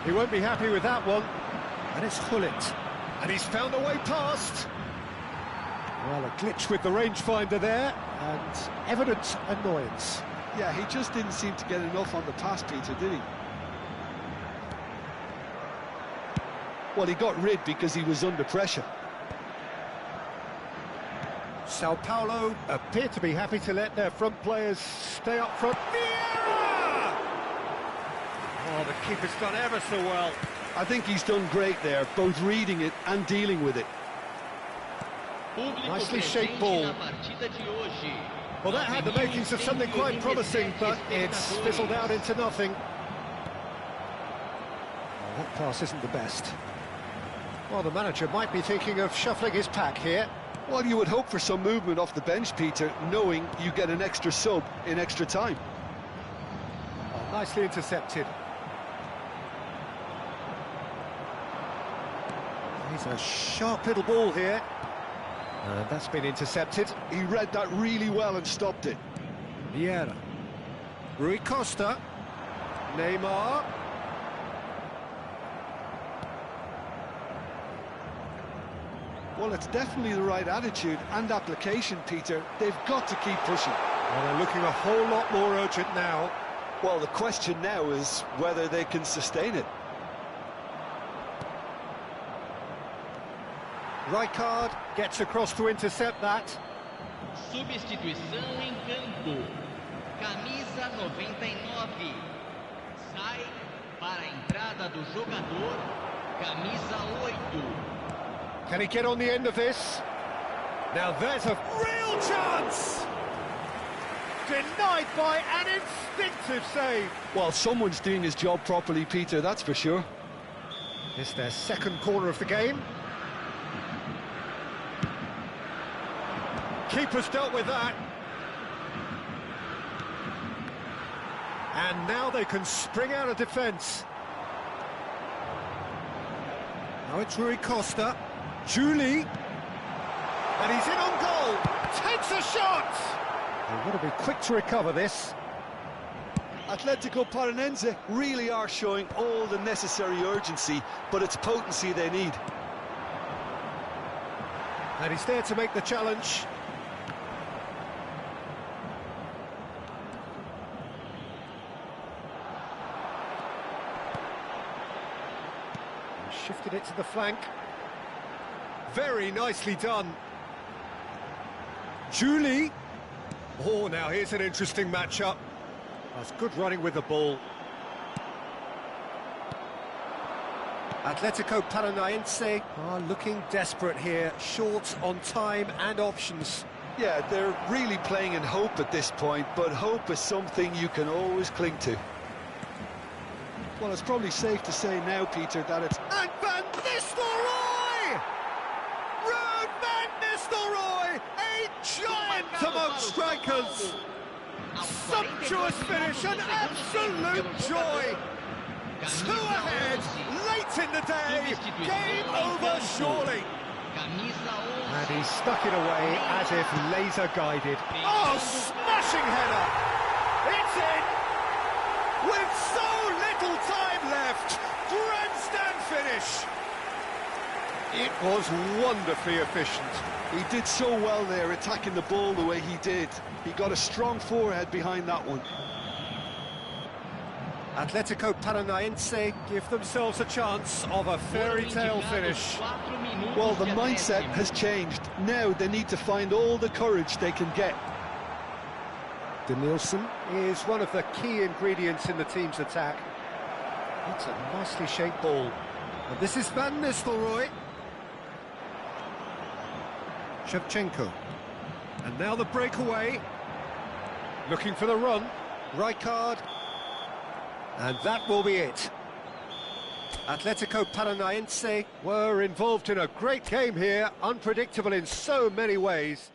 He won't be happy with that one. And it's Hullet. And he's found a way past. Well, a glitch with the rangefinder there, and evident annoyance. Yeah, he just didn't seem to get enough on the pass, Peter, did he? Well, he got rid because he was under pressure. Sao Paulo appear to be happy to let their front players stay up front. Vieira! Oh, the keeper's done ever so well. I think he's done great there, both reading it and dealing with it. Nicely shaped ball. Well, that had the makings of something quite promising, but it's fizzled out into nothing. Well, that pass isn't the best. Well, the manager might be thinking of shuffling his pack here. Well, you would hope for some movement off the bench, Peter, knowing you get an extra sub in extra time. Oh, nicely intercepted. He's a sharp little ball here. And that's been intercepted. He read that really well and stopped it. Vieira. Rui Costa. Neymar. Well, it's definitely the right attitude and application, Peter. They've got to keep pushing. Well, they're looking a whole lot more urgent now. Well, the question now is whether they can sustain it. Rijkaard gets across to intercept that. Substituição em campo. Camisa 99. Sai para a entrada do jogador. Camisa 8. Can he get on the end of this? Now there's a real chance! Denied by an instinctive save. Well, someone's doing his job properly, Peter, that's for sure. It's their second corner of the game. Keeper's dealt with that. And now they can spring out of defence. Now it's Rui Costa. Julie. And he's in on goal. Takes a shot. They've got to be quick to recover this. Atletico Paranense really are showing all the necessary urgency, but it's potency they need. And he's there to make the challenge. Shifted it to the flank. Very nicely done. Julie. Oh, now here's an interesting matchup. That's good running with the ball. Atletico Paranaense are looking desperate here, short on time and options. Yeah, they're really playing in hope at this point, but hope is something you can always cling to. Well, it's probably safe to say now, Peter, that it's... And Van Nistelrooy! Ruud Van Nistelrooy! A giant among strikers! Sumptuous finish, an absolute joy! 2 ahead, late in the day, game over surely! And he stuck it away as if laser-guided. Oh, smashing header! It's in! With so little time left, grandstand finish. It was wonderfully efficient. He did so well there, attacking the ball the way he did. He got a strong forehead behind that one. Atletico Paranaense give themselves a chance of a fairy tale finish. Well, the mindset has changed. Now they need to find all the courage they can get. Denilson is one of the key ingredients in the team's attack. It's a nicely shaped ball. And this is Van Nistelrooy. Shevchenko. And now the breakaway. Looking for the run. Rijkaard. And that will be it. Atletico Paranaense were involved in a great game here, unpredictable in so many ways.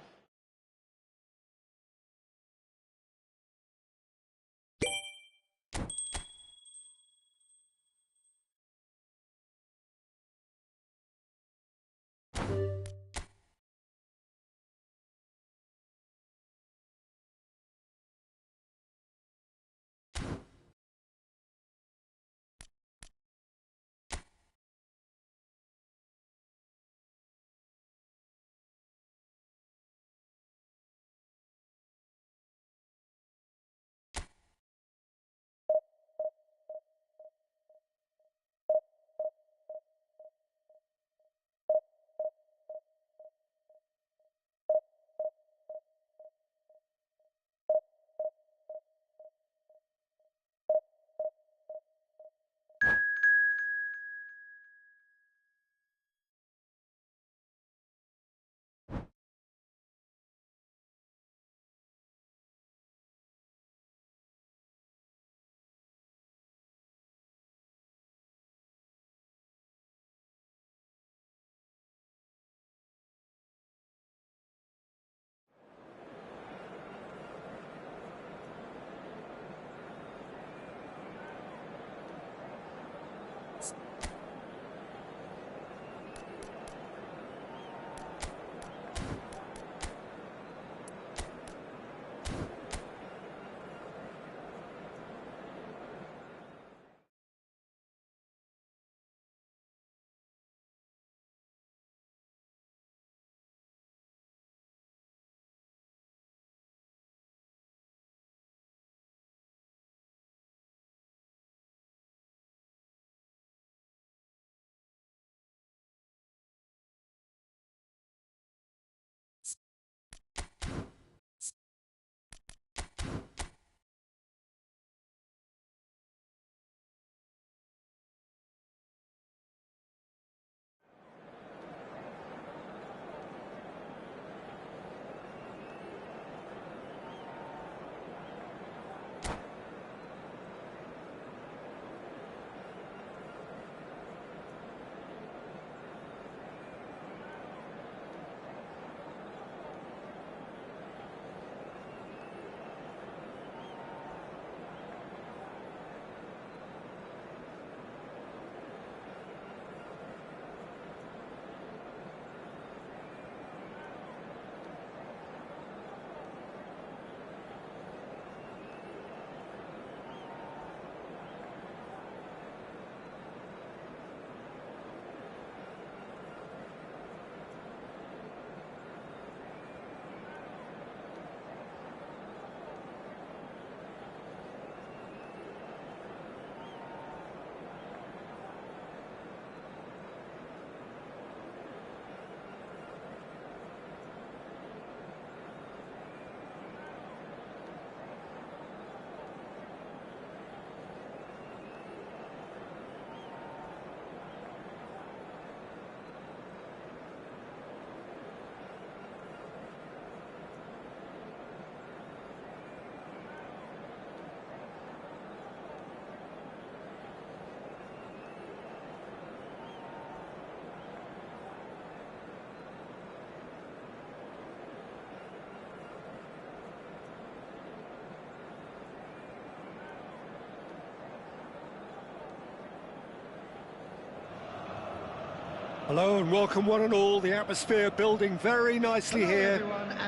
Hello and welcome one and all. The atmosphere building very nicely here.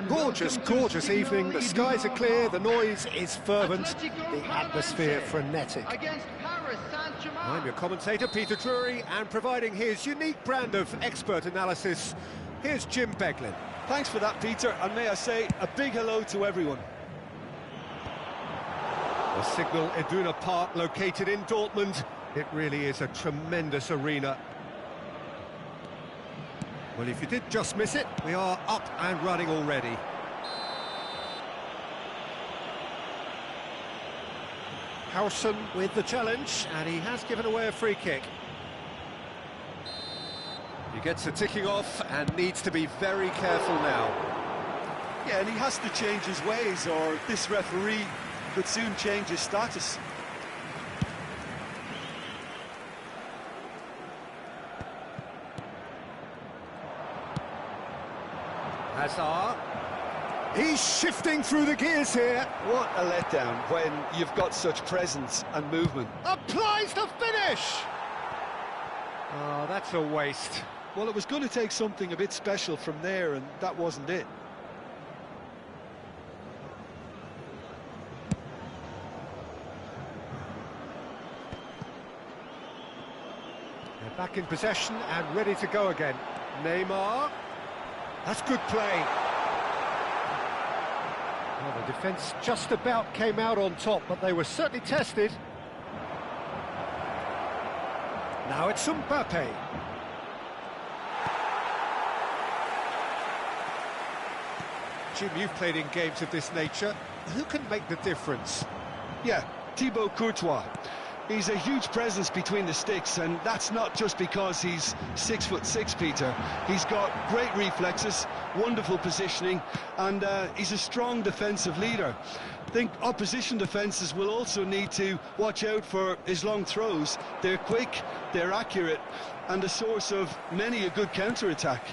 Gorgeous, gorgeous evening. The skies are clear, the noise is fervent, the atmosphere frenetic. I'm your commentator, Peter Drury, and providing his unique brand of expert analysis, here's Jim Beglin. Thanks for that, Peter, and may I say a big hello to everyone. The Signal Iduna Park, located in Dortmund. It really is a tremendous arena. Well, if you did just miss it, we are up and running already. Howson with the challenge, and he has given away a free kick. He gets the ticking off and needs to be very careful now. Yeah, and he has to change his ways, or this referee could soon change his status. Hazard. He's shifting through the gears here. What a letdown when you've got such presence and movement. Applies the finish! Oh, that's a waste. Well, it was going to take something a bit special from there, and that wasn't it. They're back in possession and ready to go again. Neymar. That's good play. Well, the defence just about came out on top, but they were certainly tested. Now it's Mbappe. Jim, you've played in games of this nature. Who can make the difference? Yeah, Thibaut Courtois. He's a huge presence between the sticks, and that's not just because he's 6'6", Peter. He's got great reflexes, wonderful positioning, and he's a strong defensive leader. I think opposition defences will also need to watch out for his long throws. They're quick, they're accurate, and a source of many a good counter-attack.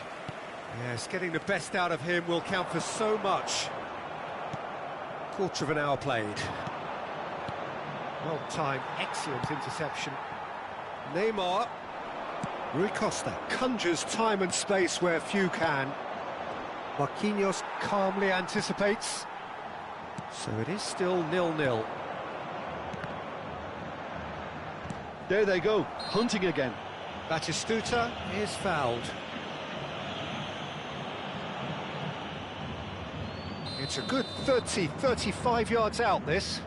Yes, getting the best out of him will count for so much. Quarter of an hour played. Well timed, excellent interception. Neymar. Rui Costa conjures time and space where few can. Marquinhos calmly anticipates. So it is still 0-0. There they go, hunting again. Batistuta is fouled. It's a good 30-35 yards out, this.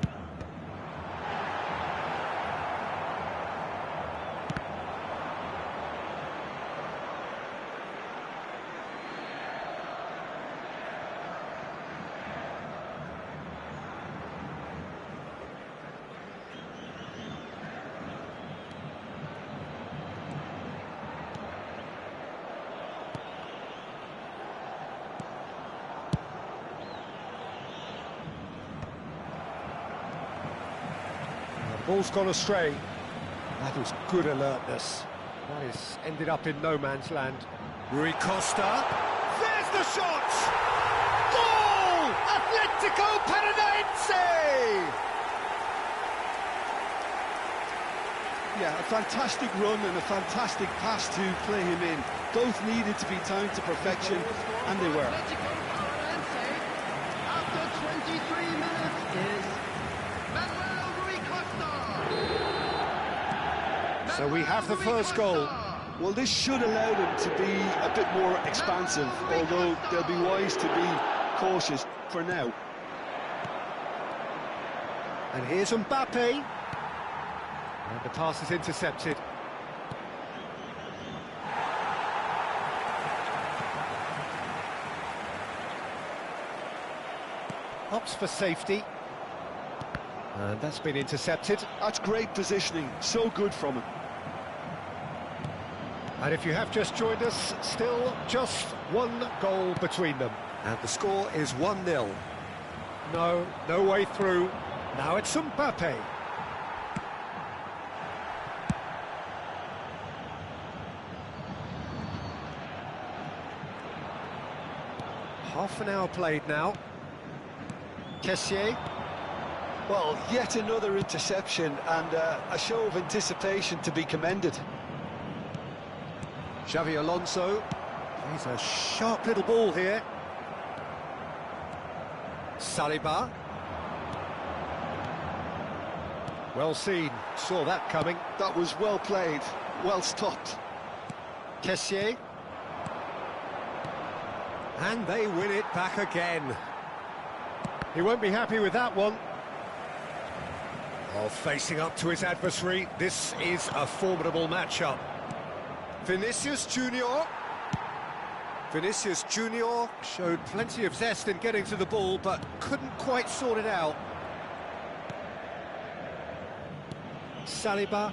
Ball's gone astray. That was good alertness. That is ended up in no man's land. Rui Costa. There's the shot! Goal! Atletico Paranaense! Yeah, a fantastic run and a fantastic pass to play him in. Both needed to be timed to perfection, and they were. After 23 minutes is So we have the first goal. Well, this should allow them to be a bit more expansive, although they'll be wise to be cautious for now. And here's Mbappe. And the pass is intercepted. Opts for safety. And that's been intercepted. That's great positioning, so good from him. And if you have just joined us, still just one goal between them. And the score is 1-0. No way through. Now it's Mbappe. Half an hour played now. Kessié. Well, yet another interception and a show of anticipation to be commended. Xavi Alonso. He's a sharp little ball here. Saliba. Well seen, saw that coming. That was well played, well stopped. Kessié. And they win it back again. He won't be happy with that one. Oh, facing up to his adversary, this is a formidable matchup. Vinicius Junior. Vinicius Junior showed plenty of zest in getting to the ball, but couldn't quite sort it out. Saliba.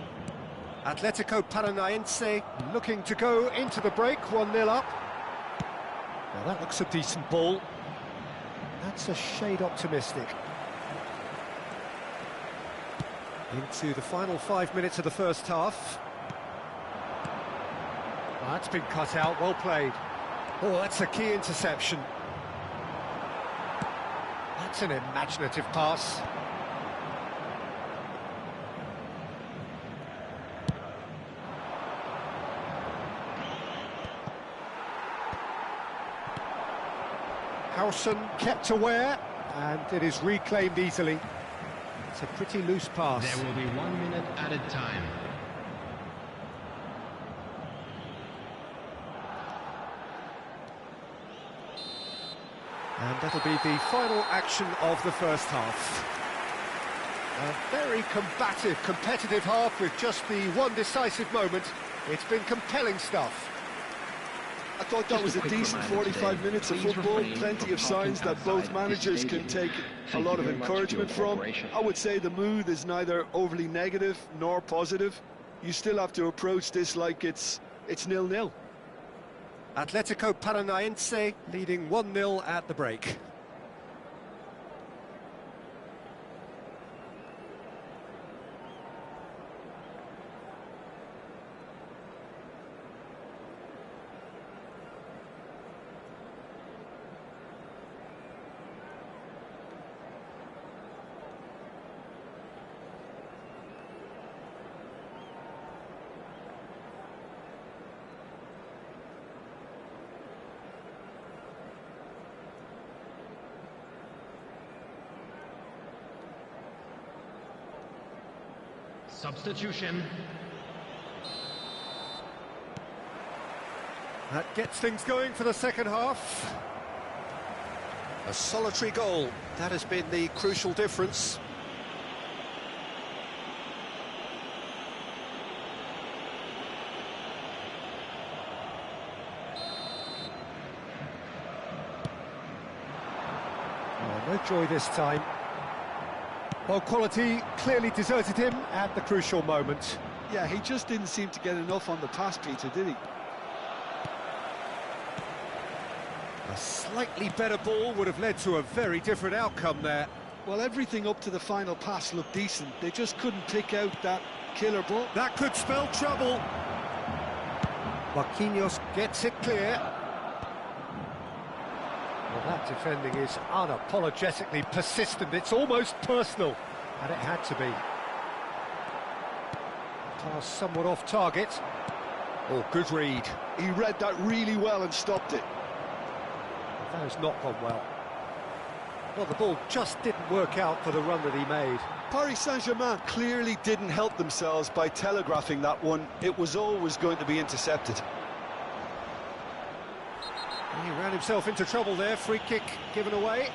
Atletico Paranaense looking to go into the break, 1-0 up. Now that looks a decent ball. That's a shade optimistic. Into the final 5 minutes of the first half. That's been cut out, well played. Oh, that's a key interception. That's an imaginative pass. Howson kept aware, and it is reclaimed easily. It's a pretty loose pass. There will be 1 minute added time. And that'll be the final action of the first half. A very combative, competitive half with just the one decisive moment. It's been compelling stuff. I thought that was a decent 45 minutes of football, plenty of signs that both managers can take a lot of encouragement from. I would say the mood is neither overly negative nor positive. You still have to approach this like it's 0-0. Atletico Paranaense leading 1-0 at the break. Substitution. That gets things going for the second half. A solitary goal, that has been the crucial difference. Oh, no joy this time. Well, quality clearly deserted him at the crucial moment. Yeah, he just didn't seem to get enough on the pass, Peter, did he? A slightly better ball would have led to a very different outcome there. Well, everything up to the final pass looked decent. They just couldn't pick out that killer ball. That could spell trouble. Marquinhos gets it clear. Well, that defending is unapologetically persistent. It's almost personal, and it had to be. Pass somewhat off target. Oh, good read. He read that really well and stopped it. That has not gone well. Well, the ball just didn't work out for the run that he made. Paris Saint-Germain clearly didn't help themselves by telegraphing that one. It was always going to be intercepted. He ran himself into trouble there, free kick given away.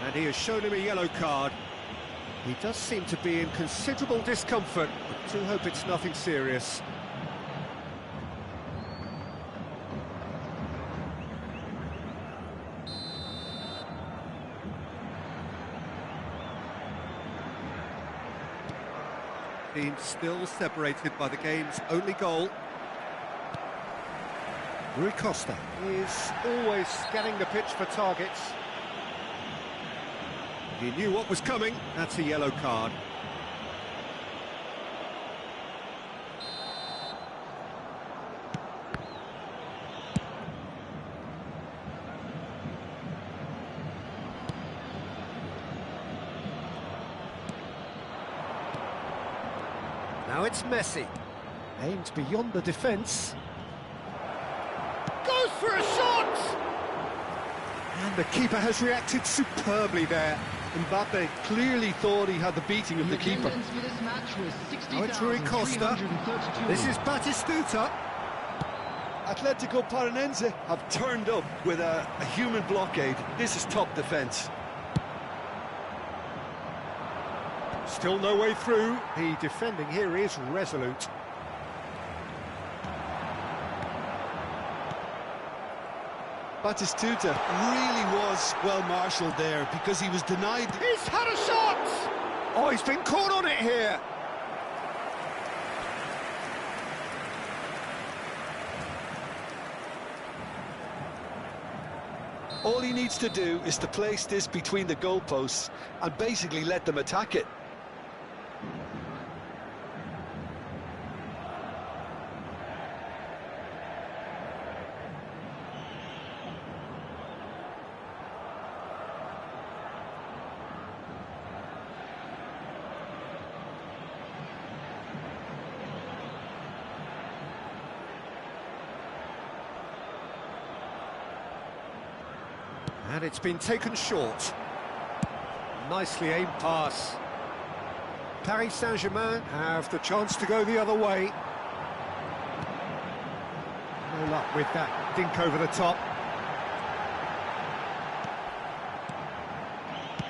And he has shown him a yellow card. He does seem to be in considerable discomfort. I do hope it's nothing serious. Being still separated by the game's only goal. Rui Costa is always scanning the pitch for targets. He knew what was coming. That's a yellow card. Now it's Messi. Aimed beyond the defence. Goes for a shot! And the keeper has reacted superbly there. Mbappe clearly thought he had the beating of the keeper. Attendance for this match was Now it's Rui Costa. 60,332. This is Batistuta. Atletico Paranense have turned up with a human blockade. This is top defence. Still no way through. The defending here is resolute. Batistuta really was well marshalled there because he was denied. He's had a shot! Oh, he's been caught on it here. All he needs to do is to place this between the goalposts and basically let them attack it. And it's been taken short. Nicely aimed pass. Paris Saint-Germain have the chance to go the other way. No luck with that dink over the top.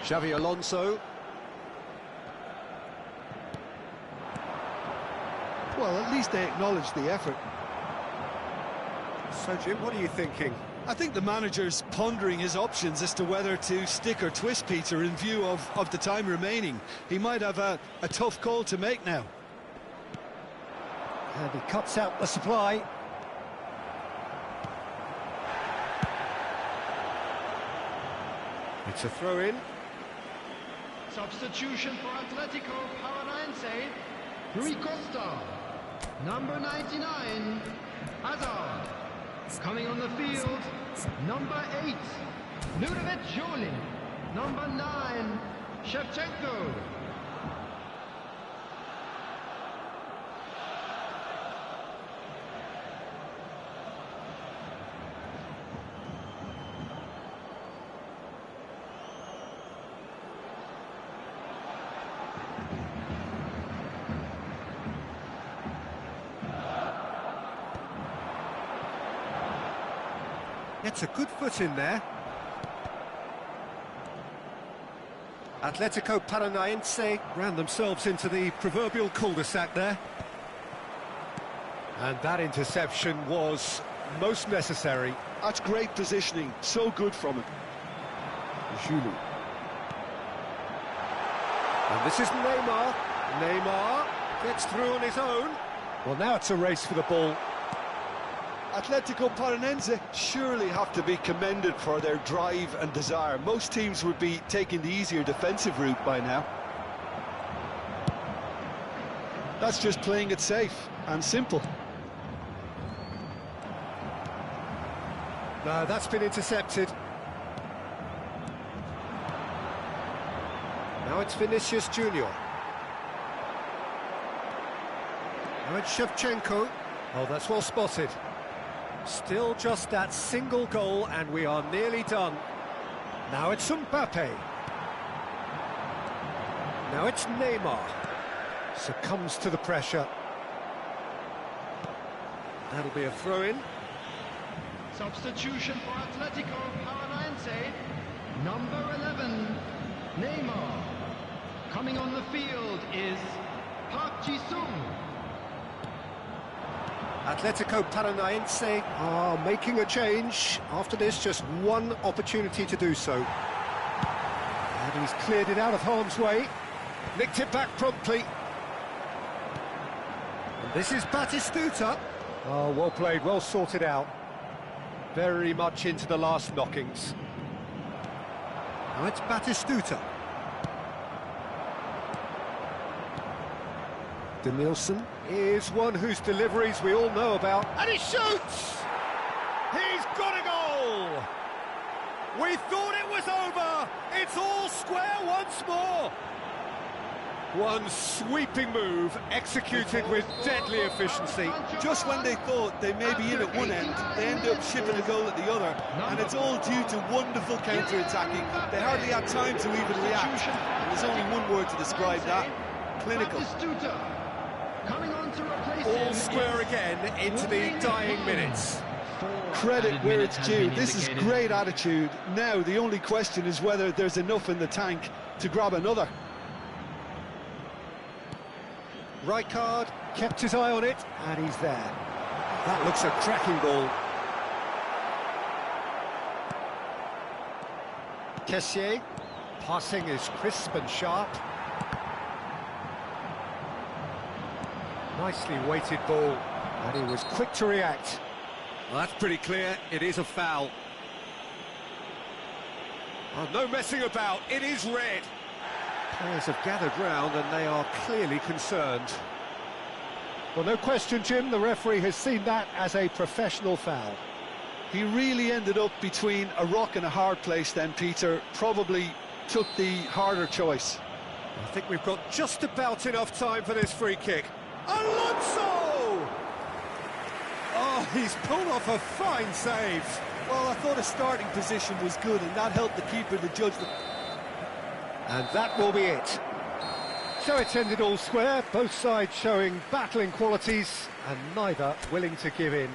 Xavi Alonso. Well, at least they acknowledged the effort. So, Jim, what are you thinking? I think the manager's pondering his options as to whether to stick or twist Peter in view of the time remaining. He might have a tough call to make now. And he cuts out the supply. It's a throw-in. Substitution for Atletico Paranaense. Rui Costa. Number 99, Hazard. Coming on the field, number 8, Ludovic Joling. Number 9, Shevchenko. Gets a good foot in there. Atletico Paranaense ran themselves into the proverbial cul-de-sac there. And that interception was most necessary. That's great positioning, so good from him. Giroud. And this is Neymar. Neymar gets through on his own. Well, now it's a race for the ball. Atletico Paranense surely have to be commended for their drive and desire. Most teams would be taking the easier defensive route by now. That's just playing it safe and simple. No, that's been intercepted. Now it's Vinicius Junior. Now it's Shevchenko. Oh, that's well spotted. Still just that single goal and we are nearly done. Now it's Mbappe. Now it's Neymar. Succumbs to the pressure. That'll be a throw-in. Substitution for Atletico Paranaense. Number 11, Neymar. Coming on the field is Park Ji-sung. Atletico Paranaense are making a change. After this, just one opportunity to do so. And he's cleared it out of harm's way. Nicked it back promptly. And this is Batistuta. Oh, well played, well sorted out. Very much into the last knockings. Now it's Batistuta. Denilson is one whose deliveries we all know about. And he shoots! He's got a goal! We thought it was over! It's all square once more! One sweeping move, executed with deadly efficiency. Just when they thought they may be in at one end, they end up shipping a goal at the other, and it's all due to wonderful counter-attacking. They hardly had time to even react, and there's only one word to describe that: clinical. All square again into the dying minutes. Credit where it's due. This is great attitude. Now the only question is whether there's enough in the tank to grab another. Rijkaard kept his eye on it, and he's there. That looks a cracking ball. Kessié, passing is crisp and sharp. Nicely weighted ball, and he was quick to react. Well, that's pretty clear, it is a foul. Oh, no messing about, it is red. Players have gathered round and they are clearly concerned. Well, no question, Jim, the referee has seen that as a professional foul. He really ended up between a rock and a hard place then, Peter. Probably took the harder choice. I think we've got just about enough time for this free kick. Alonso! Oh, he's pulled off a fine save. Well, I thought his starting position was good, and that helped the keeper to judge the... And that will be it. So it's ended all square, both sides showing battling qualities and neither willing to give in.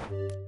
you